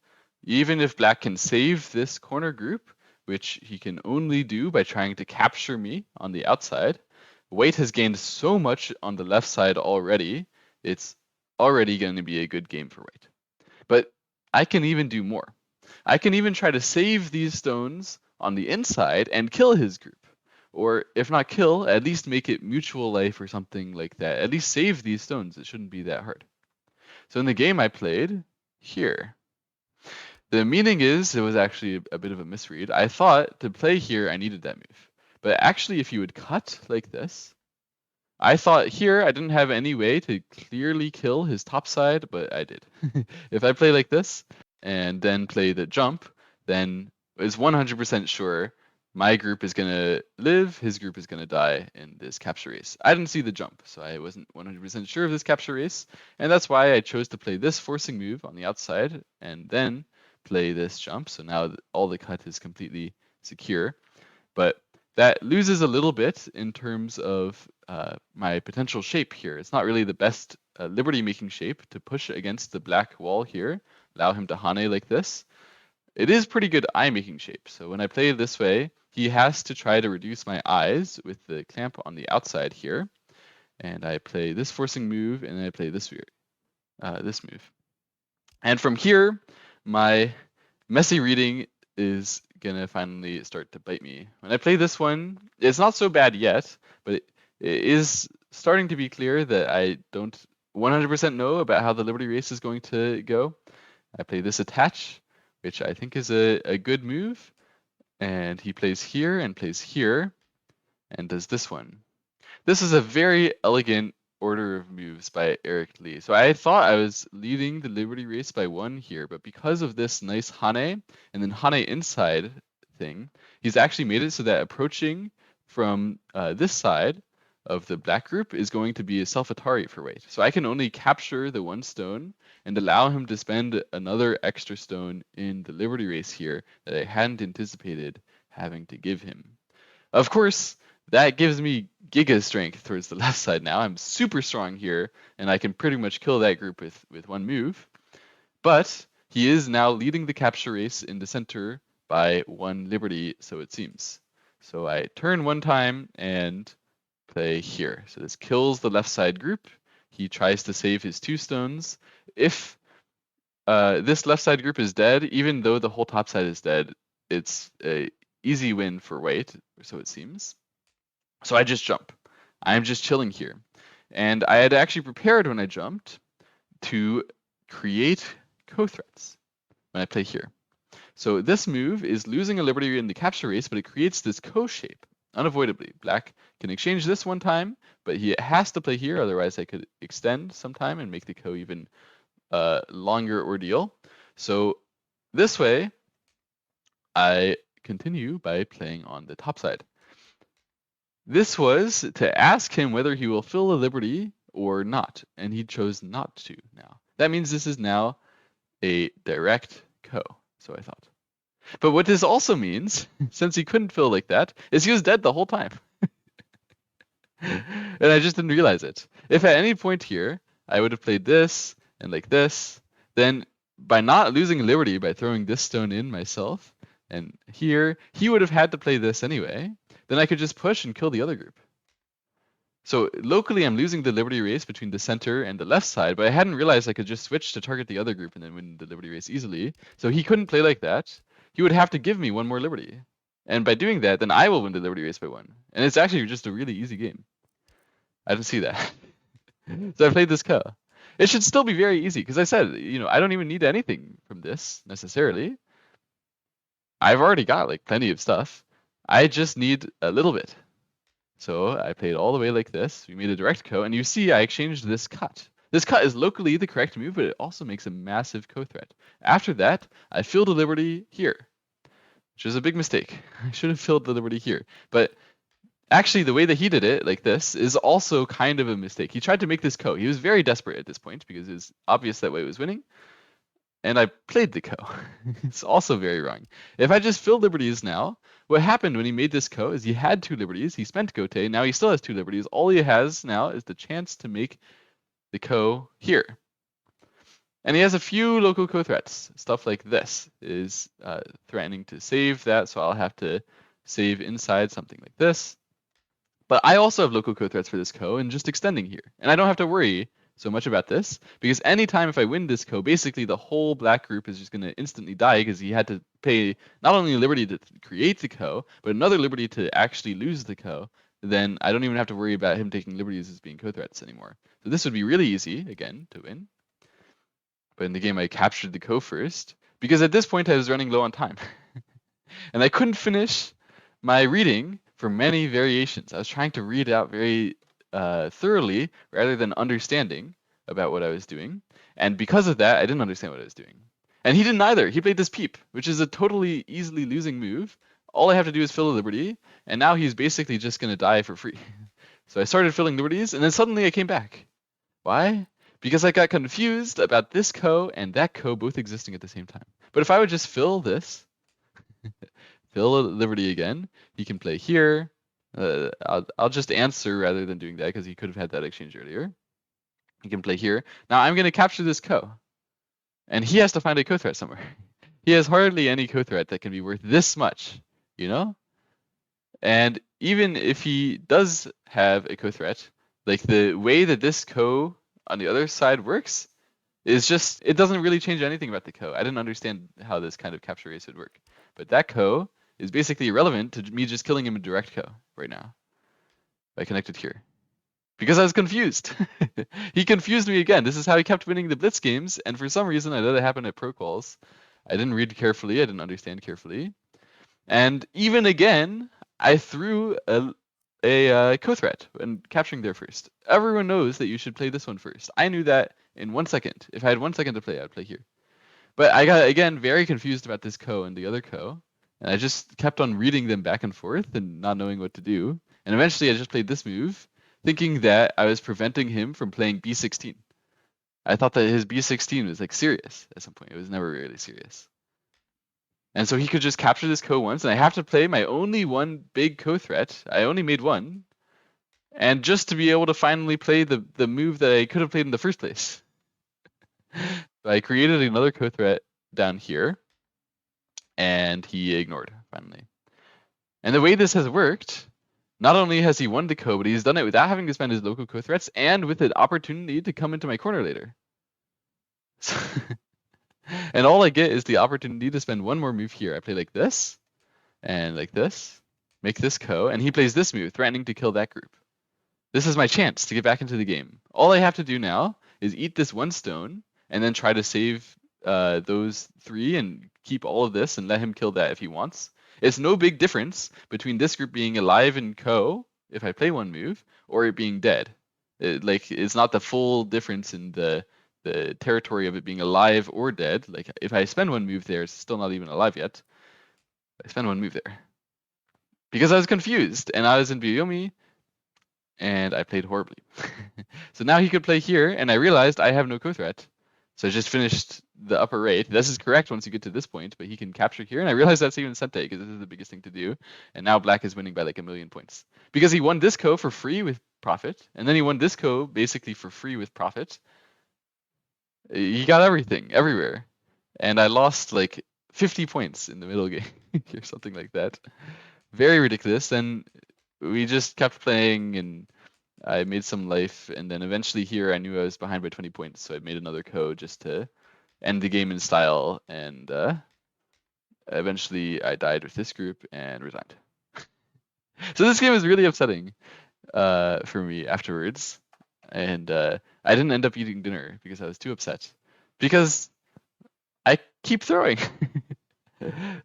Even if black can save this corner group, which he can only do by trying to capture me on the outside, white has gained so much on the left side already, it's already going to be a good game for white. But I can even do more. I can even try to save these stones on the inside and kill his group. Or if not kill, at least make it mutual life or something like that. At least save these stones. It shouldn't be that hard. So in the game I played here. The meaning is, it was actually a bit of a misread. I thought to play here, I needed that move. But actually, if you would cut like this, I thought here I didn't have any way to clearly kill his top side, but I did. If I play like this and then play the jump, then it's 100% sure my group is going to live, his group is going to die in this capture race. I didn't see the jump, so I wasn't 100% sure of this capture race, and that's why I chose to play this forcing move on the outside and then play this jump. So now all the cut is completely secure. But that loses a little bit in terms of my potential shape here. It's not really the best liberty-making shape to push against the black wall here, allow him to hane like this. It is pretty good eye-making shape. So when I play this way, he has to try to reduce my eyes with the clamp on the outside here. And I play this forcing move, and then I play this move. And from here, my messy reading is gonna finally start to bite me. When I play this one, it's not so bad yet, but it is starting to be clear that I don't 100% know about how the Liberty Race is going to go. I play this attach, which I think is a good move, and he plays here and does this one. This is a very elegant order of moves by Eric Lee. So I thought I was leading the Liberty Race by 1 here, but because of this nice hane and then hane inside thing, he's actually made it so that approaching from this side of the black group is going to be a self-atari for white. So I can only capture the 1 stone and allow him to spend another extra stone in the Liberty Race here that I hadn't anticipated having to give him. Of course, that gives me giga strength towards the left side now. I'm super strong here, and I can pretty much kill that group with 1 move. But he is now leading the capture race in the center by 1 liberty, so it seems. So I turn 1 time and play here. So this kills the left side group. He tries to save his 2 stones. If this left side group is dead, even though the whole top side is dead, it's a easy win for white, so it seems. So I just jump. I'm just chilling here. And I had actually prepared when I jumped to create co-threats when I play here. So this move is losing a liberty in the capture race, but it creates this co-shape unavoidably. Black can exchange this 1 time, but he has to play here, otherwise I could extend sometime and make the co even longer ordeal. So this way, I continue by playing on the top side. This was to ask him whether he will fill a liberty or not, and he chose not to now. That means this is now a direct co, so I thought. But what this also means, since he couldn't fill like that, is he was dead the whole time. And I just didn't realize it. If at any point here, I would have played this and like this, then by not losing liberty by throwing this stone in myself, and here, he would have had to play this anyway, then I could just push and kill the other group. So locally, I'm losing the liberty race between the center and the left side, but I hadn't realized I could just switch to target the other group and then win the liberty race easily. So he couldn't play like that. He would have to give me 1 more liberty. And by doing that, then I will win the liberty race by 1. And it's actually just a really easy game. I didn't see that. So I played this co. It should still be very easy, because I said, I don't even need anything from this necessarily. I've already got like plenty of stuff. I just need a little bit. So I played all the way like this. We made a direct co, and you see I exchanged this cut. This cut is locally the correct move, but it also makes a massive co-threat. After that, I filled a liberty here, which is a big mistake. I should have filled the liberty here. But actually, the way that he did it, like this, is also kind of a mistake. He tried to make this co. He was very desperate at this point because it was obvious that way was winning. And I played the co. It's also very wrong. If I just fill liberties now, what happened when he made this co is he had 2 liberties. He spent gote. Now he still has 2 liberties. All he has now is the chance to make the co here. And he has a few local co-threats. Stuff like this is threatening to save that, so I'll have to save inside something like this. But I also have local co-threats for this co and just extending here. And I don't have to worry so much about this, because anytime if I win this co, basically the whole black group is just going to instantly die, because he had to pay not only liberty to create the co, but another liberty to actually lose the co. Then I don't even have to worry about him taking liberties as being co-threats anymore. So this would be really easy, again, to win. But in the game, I captured the co first, because at this point I was running low on time. And I couldn't finish my reading for many variations. I was trying to read out very thoroughly rather than understanding about what I was doing. And because of that, I didn't understand what I was doing. And he didn't either. He played this peep, which is a totally easily losing move. All I have to do is fill a liberty, and now he's basically just going to die for free. So I started filling liberties, and then suddenly I came back. Why? Because I got confused about this co and that co both existing at the same time. But if I would just fill this, fill Liberty again, he can play here. I'll just answer rather than doing that because he could have had that exchange earlier. He can play here. Now I'm going to capture this co. And he has to find a co-threat somewhere. He has hardly any co-threat that can be worth this much, you know? And even if he does have a co-threat, like the way that this co on the other side works is just, it doesn't really change anything about the co. I didn't understand how this kind of capture race would work. But that co is basically irrelevant to me just killing him in direct co right now. I connected here. Because I was confused. He confused me again. This is how he kept winning the Blitz games, and for some reason I let it happen at Pro Quals. I didn't read carefully, I didn't understand carefully. And even again, I threw a co-threat when capturing there first. Everyone knows that you should play this one first. I knew that in 1 second. If I had 1 second to play, I'd play here. But I got, again, very confused about this co and the other co. And I just kept on reading them back and forth and not knowing what to do. And eventually I just played this move, thinking that I was preventing him from playing b16. I thought that his b16 was like serious at some point. It was never really serious. And so he could just capture this co once, and I have to play my only one big co-threat. I only made one. And just to be able to finally play the move that I could have played in the first place. So I created another co-threat down here, and he ignored, finally. And the way this has worked, not only has he won the co, but he's done it without having to spend his local co-threats, and with an opportunity to come into my corner later. So and all I get is the opportunity to spend one more move here. I play like this, and like this, make this co, and he plays this move, threatening to kill that group. This is my chance to get back into the game. All I have to do now is eat this one stone, and then try to save those 3 and keep all of this and let him kill that if he wants. It's no big difference between this group being alive in co, if I play one move, or it being dead. It's not the full difference in the territory of it being alive or dead. Like, if I spend one move there, it's still not even alive yet. I spend one move there. Because I was confused, and I was in Biyomi, and I played horribly. So now he could play here, and I realized I have no co-threat. So I just finished the upper rate. This is correct once you get to this point, but he can capture here, and I realized that's even Sente, because this is the biggest thing to do. And now black is winning by like 1,000,000 points. Because he won this co for free with profit, and then he won this co basically for free with profit. He got everything, everywhere. And I lost like 50 points in the middle game, or something like that. Very ridiculous. And we just kept playing, and I made some life, and then eventually here I knew I was behind by 20 points, so I made another code just to end the game in style, and eventually I died with this group and resigned. So this game was really upsetting for me afterwards, and I didn't end up eating dinner because I was too upset, because I keep throwing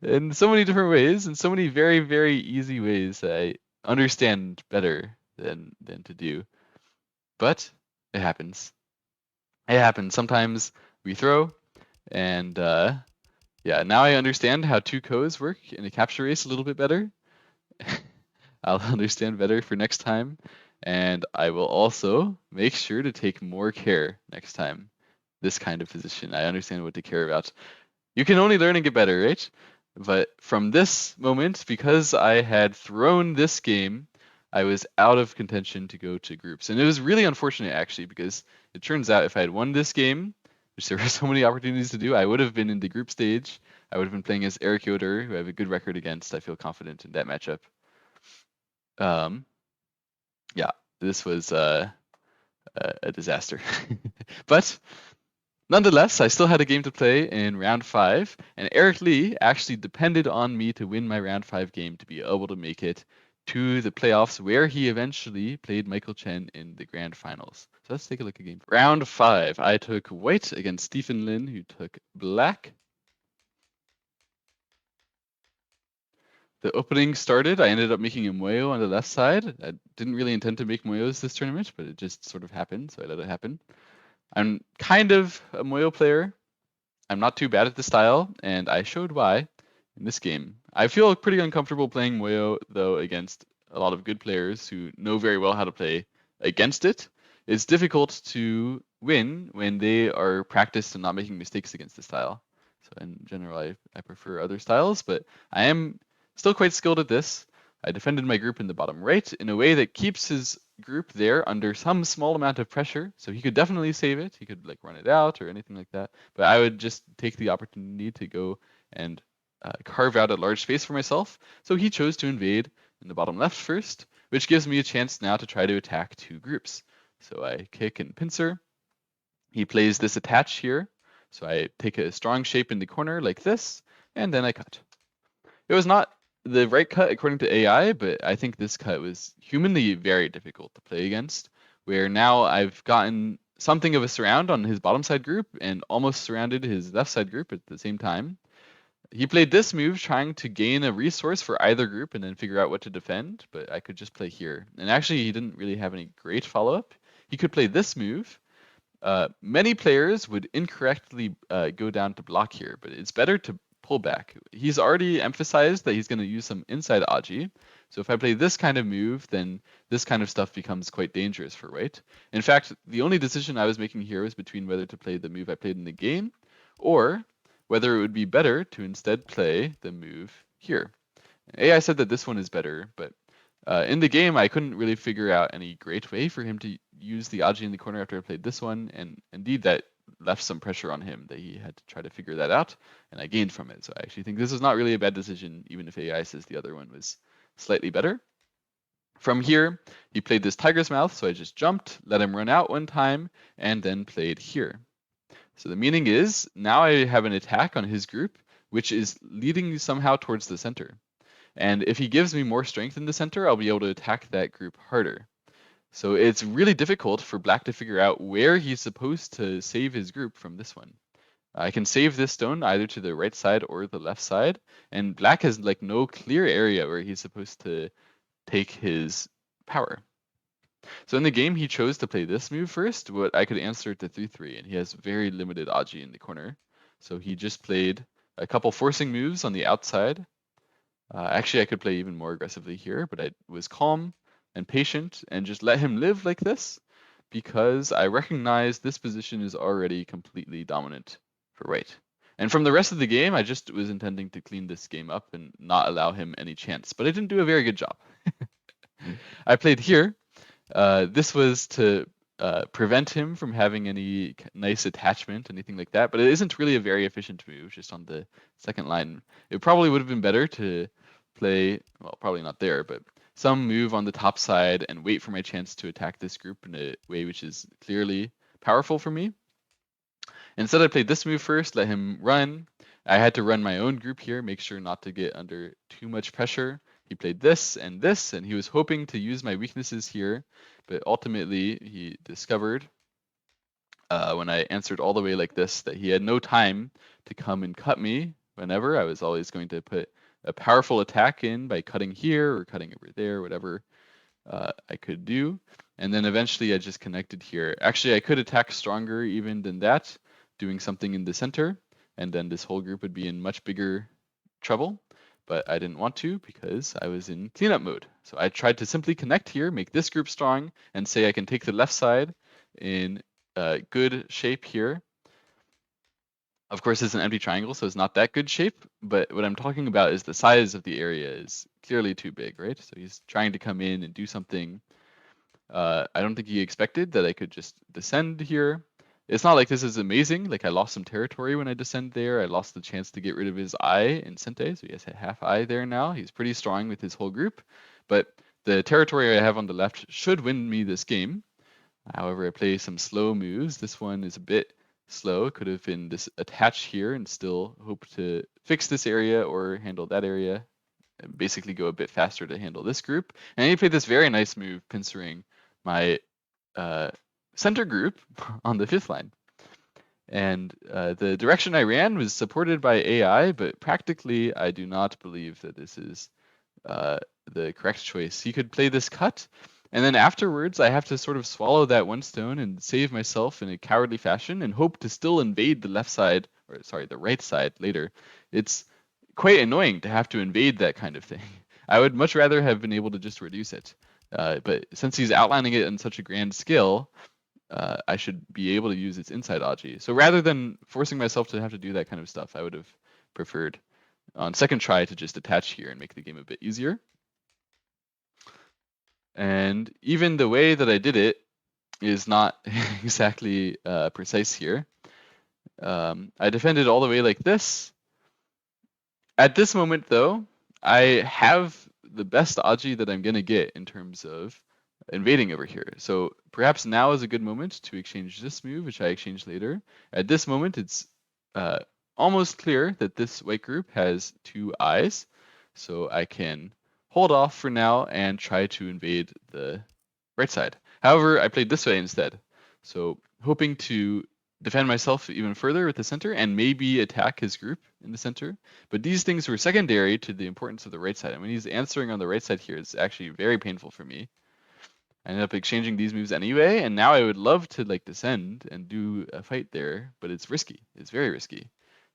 in so many different ways, in so many very, very easy ways that I understand better than to do. But it happens. It happens. Sometimes we throw, and yeah, now I understand how 2 co's work in a capture race a little bit better. I'll understand better for next time, and I will also make sure to take more care next time. This kind of position, I understand what to care about. You can only learn and get better, right? But from this moment, because I had thrown this game, I was out of contention to go to groups. And it was really unfortunate, actually, because it turns out if I had won this game, which there were so many opportunities to do, I would have been in the group stage. I would have been playing as Irregular, who I have a good record against. I feel confident in that matchup. Yeah, this was a disaster. But nonetheless, I still had a game to play in round 5, and Eric Lee actually depended on me to win my round 5 game to be able to make it to the playoffs, where he eventually played Michael Chen in the grand finals. So let's take a look at game. Round 5, I took white against Stephen Lin, who took black. The opening started, I ended up making a Moyo on the left side. I didn't really intend to make Moyos this tournament, but it just sort of happened, so I let it happen. I'm kind of a Moyo player. I'm not too bad at the style, and I showed why in this game. I feel pretty uncomfortable playing Moyo, though, against a lot of good players who know very well how to play against it. It's difficult to win when they are practiced and not making mistakes against the style. So in general, I prefer other styles, but I am still quite skilled at this. I defended my group in the bottom right in a way that keeps his group there under some small amount of pressure. So he could definitely save it. He could like run it out or anything like that. But I would just take the opportunity to go and carve out a large space for myself. So he chose to invade in the bottom left first, which gives me a chance now to try to attack two groups. So I kick and pincer. He plays this attach here. So I take a strong shape in the corner like this, and then I cut. It was not the right cut according to AI, but I think this cut was humanly very difficult to play against, where now I've gotten something of a surround on his bottom side group and almost surrounded his left side group at the same time. He played this move trying to gain a resource for either group and then figure out what to defend, but I could just play here. And actually, he didn't really have any great follow-up. He could play this move. Many players would incorrectly go down to block here, but it's better to pull back. He's already emphasized that he's going to use some inside Aji. So if I play this kind of move, then this kind of stuff becomes quite dangerous for white. In fact, the only decision I was making here was between whether to play the move I played in the game or whether it would be better to instead play the move here. AI said that this one is better, but in the game, I couldn't really figure out any great way for him to use the Aji in the corner after I played this one, and indeed that left some pressure on him that he had to try to figure that out, and I gained from it. So I actually think this is not really a bad decision, even if AI says the other one was slightly better. From here, he played this tiger's mouth, so I just jumped, let him run out one time, and then played here. So the meaning is, now I have an attack on his group, which is leading somehow towards the center. And if he gives me more strength in the center, I'll be able to attack that group harder. So it's really difficult for black to figure out where he's supposed to save his group from this one. I can save this stone either to the right side or the left side, and black has like no clear area where he's supposed to take his power. So in the game, he chose to play this move first, what I could answer to 3-3, and he has very limited Aji in the corner. So he just played a couple forcing moves on the outside. Actually, I could play even more aggressively here, but I was calm and patient and just let him live like this because I recognize this position is already completely dominant for white. And from the rest of the game, I just was intending to clean this game up and not allow him any chance, but I didn't do a very good job. I played here. This was to prevent him from having any nice attachment, anything like that, but it isn't really a very efficient move just on the second line. It probably would have been better to play, well, probably not there, but some move on the top side and wait for my chance to attack this group in a way which is clearly powerful for me. Instead, I played this move first, let him run. I had to run my own group here, make sure not to get under too much pressure. He played this, and he was hoping to use my weaknesses here, but ultimately he discovered when I answered all the way like this that he had no time to come and cut me whenever. I was always going to put a powerful attack in by cutting here or cutting over there, whatever I could do. And then eventually I just connected here. Actually, I could attack stronger even than that, doing something in the center, and then this whole group would be in much bigger trouble. But I didn't want to because I was in cleanup mode. So I tried to simply connect here, make this group strong, and say I can take the left side in good shape here. Of course, it's an empty triangle, so it's not that good shape, but what I'm talking about is the size of the area is clearly too big, right? So he's trying to come in and do something. I don't think he expected that I could just descend here. It's not like this is amazing. Like I lost some territory when I descend there. I lost the chance to get rid of his eye in Sente, so he has a half eye there now. He's pretty strong with his whole group, but the territory I have on the left should win me this game. However, I play some slow moves. This one is a bit slow. Could have been this attach here and still hope to fix this area or handle that area. And basically go a bit faster to handle this group. And he played this very nice move, pincering my center group on the 5th line. And the direction I ran was supported by AI, but practically I do not believe that this is the correct choice. He could play this cut, and then afterwards I have to sort of swallow that one stone and save myself in a cowardly fashion and hope to still invade the left side, or sorry, the right side later. It's quite annoying to have to invade that kind of thing. I would much rather have been able to just reduce it. But since he's outlining it on such a grand scale, I should be able to use its inside Aji. So rather than forcing myself to have to do that kind of stuff, I would have preferred on second try to just attach here and make the game a bit easier. And even the way that I did it is not exactly precise here. I defended all the way like this. At this moment, though, I have the best Aji that I'm going to get in terms of invading over here. So perhaps now is a good moment to exchange this move, which I exchange later. At this moment, it's uh, almost clear that this white group has 2 eyes. So I can hold off for now and try to invade the right side. However, I played this way instead. So hoping to defend myself even further with the center and maybe attack his group in the center. But these things were secondary to the importance of the right side. And when he's answering on the right side here, it's actually very painful for me. I ended up exchanging these moves anyway, and now I would love to like descend and do a fight there, but it's risky. It's very risky.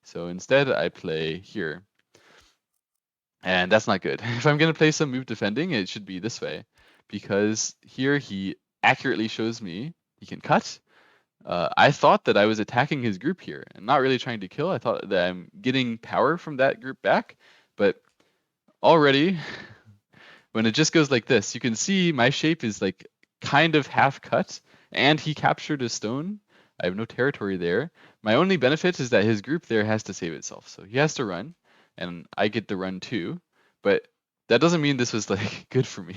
So instead I play here. And that's not good. If I'm going to play some move defending, it should be this way. Because here he accurately shows me he can cut. I thought that I was attacking his group here and not really trying to kill. I thought that I'm getting power from that group back. But already, when it just goes like this, you can see my shape is like kind of half cut. And he captured a stone. I have no territory there. My only benefit is that his group there has to save itself. So he has to run. And I get the run too. But that doesn't mean this was like good for me.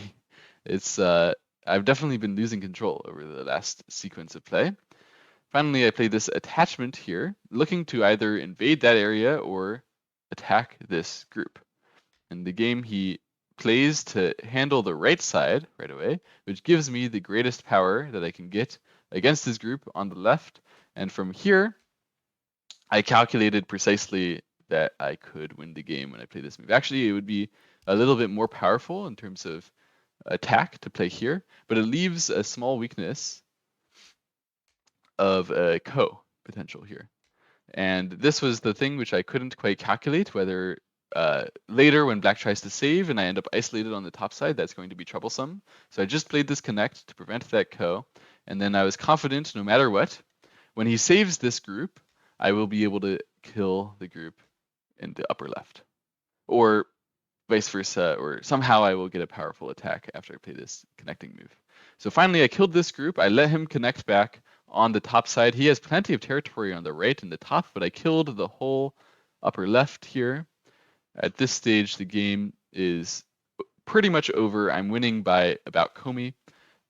It's I've definitely been losing control over the last sequence of play. Finally, I play this attachment here, looking to either invade that area or attack this group. In the game, he plays to handle the right side right away, which gives me the greatest power that I can get against his group on the left. And from here, I calculated precisely that I could win the game when I play this move. Actually, it would be a little bit more powerful in terms of attack to play here, but it leaves a small weakness of a potential here. And this was the thing which I couldn't quite calculate, whether later when black tries to save and I end up isolated on the top side, that's going to be troublesome. So I just played this connect to prevent that and then I was confident no matter what, when he saves this group, I will be able to kill the group in the upper left. Or vice versa, or somehow I will get a powerful attack after I play this connecting move. So finally I killed this group, I let him connect back on the top side. He has plenty of territory on the right and the top, but I killed the whole upper left here. At this stage, the game is pretty much over. I'm winning by about Komi,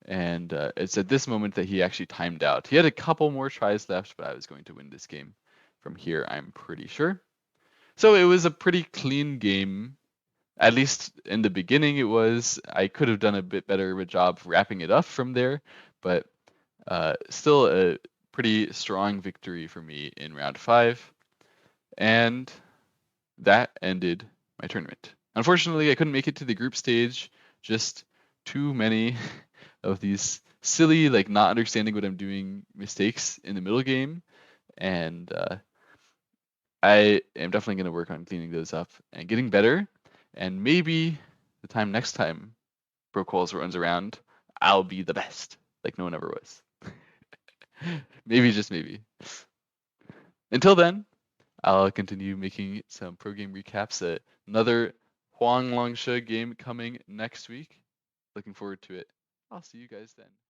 and it's at this moment that he actually timed out. He had a couple more tries left, but I was going to win this game from here, I'm pretty sure. So it was a pretty clean game. At least in the beginning it was. I could have done a bit better of a job wrapping it up from there, but still a pretty strong victory for me in round 5. And that ended my tournament. Unfortunately, I couldn't make it to the group stage. Just too many of these silly, like not understanding what I'm doing mistakes in the middle game. And I am definitely going to work on cleaning those up and getting better. And maybe the next time Pro Quals runs around, I'll be the best, like no one ever was. Maybe, just maybe. Until then, I'll continue making some pro game recaps. Another Huang Longsha game coming next week. Looking forward to it. I'll see you guys then.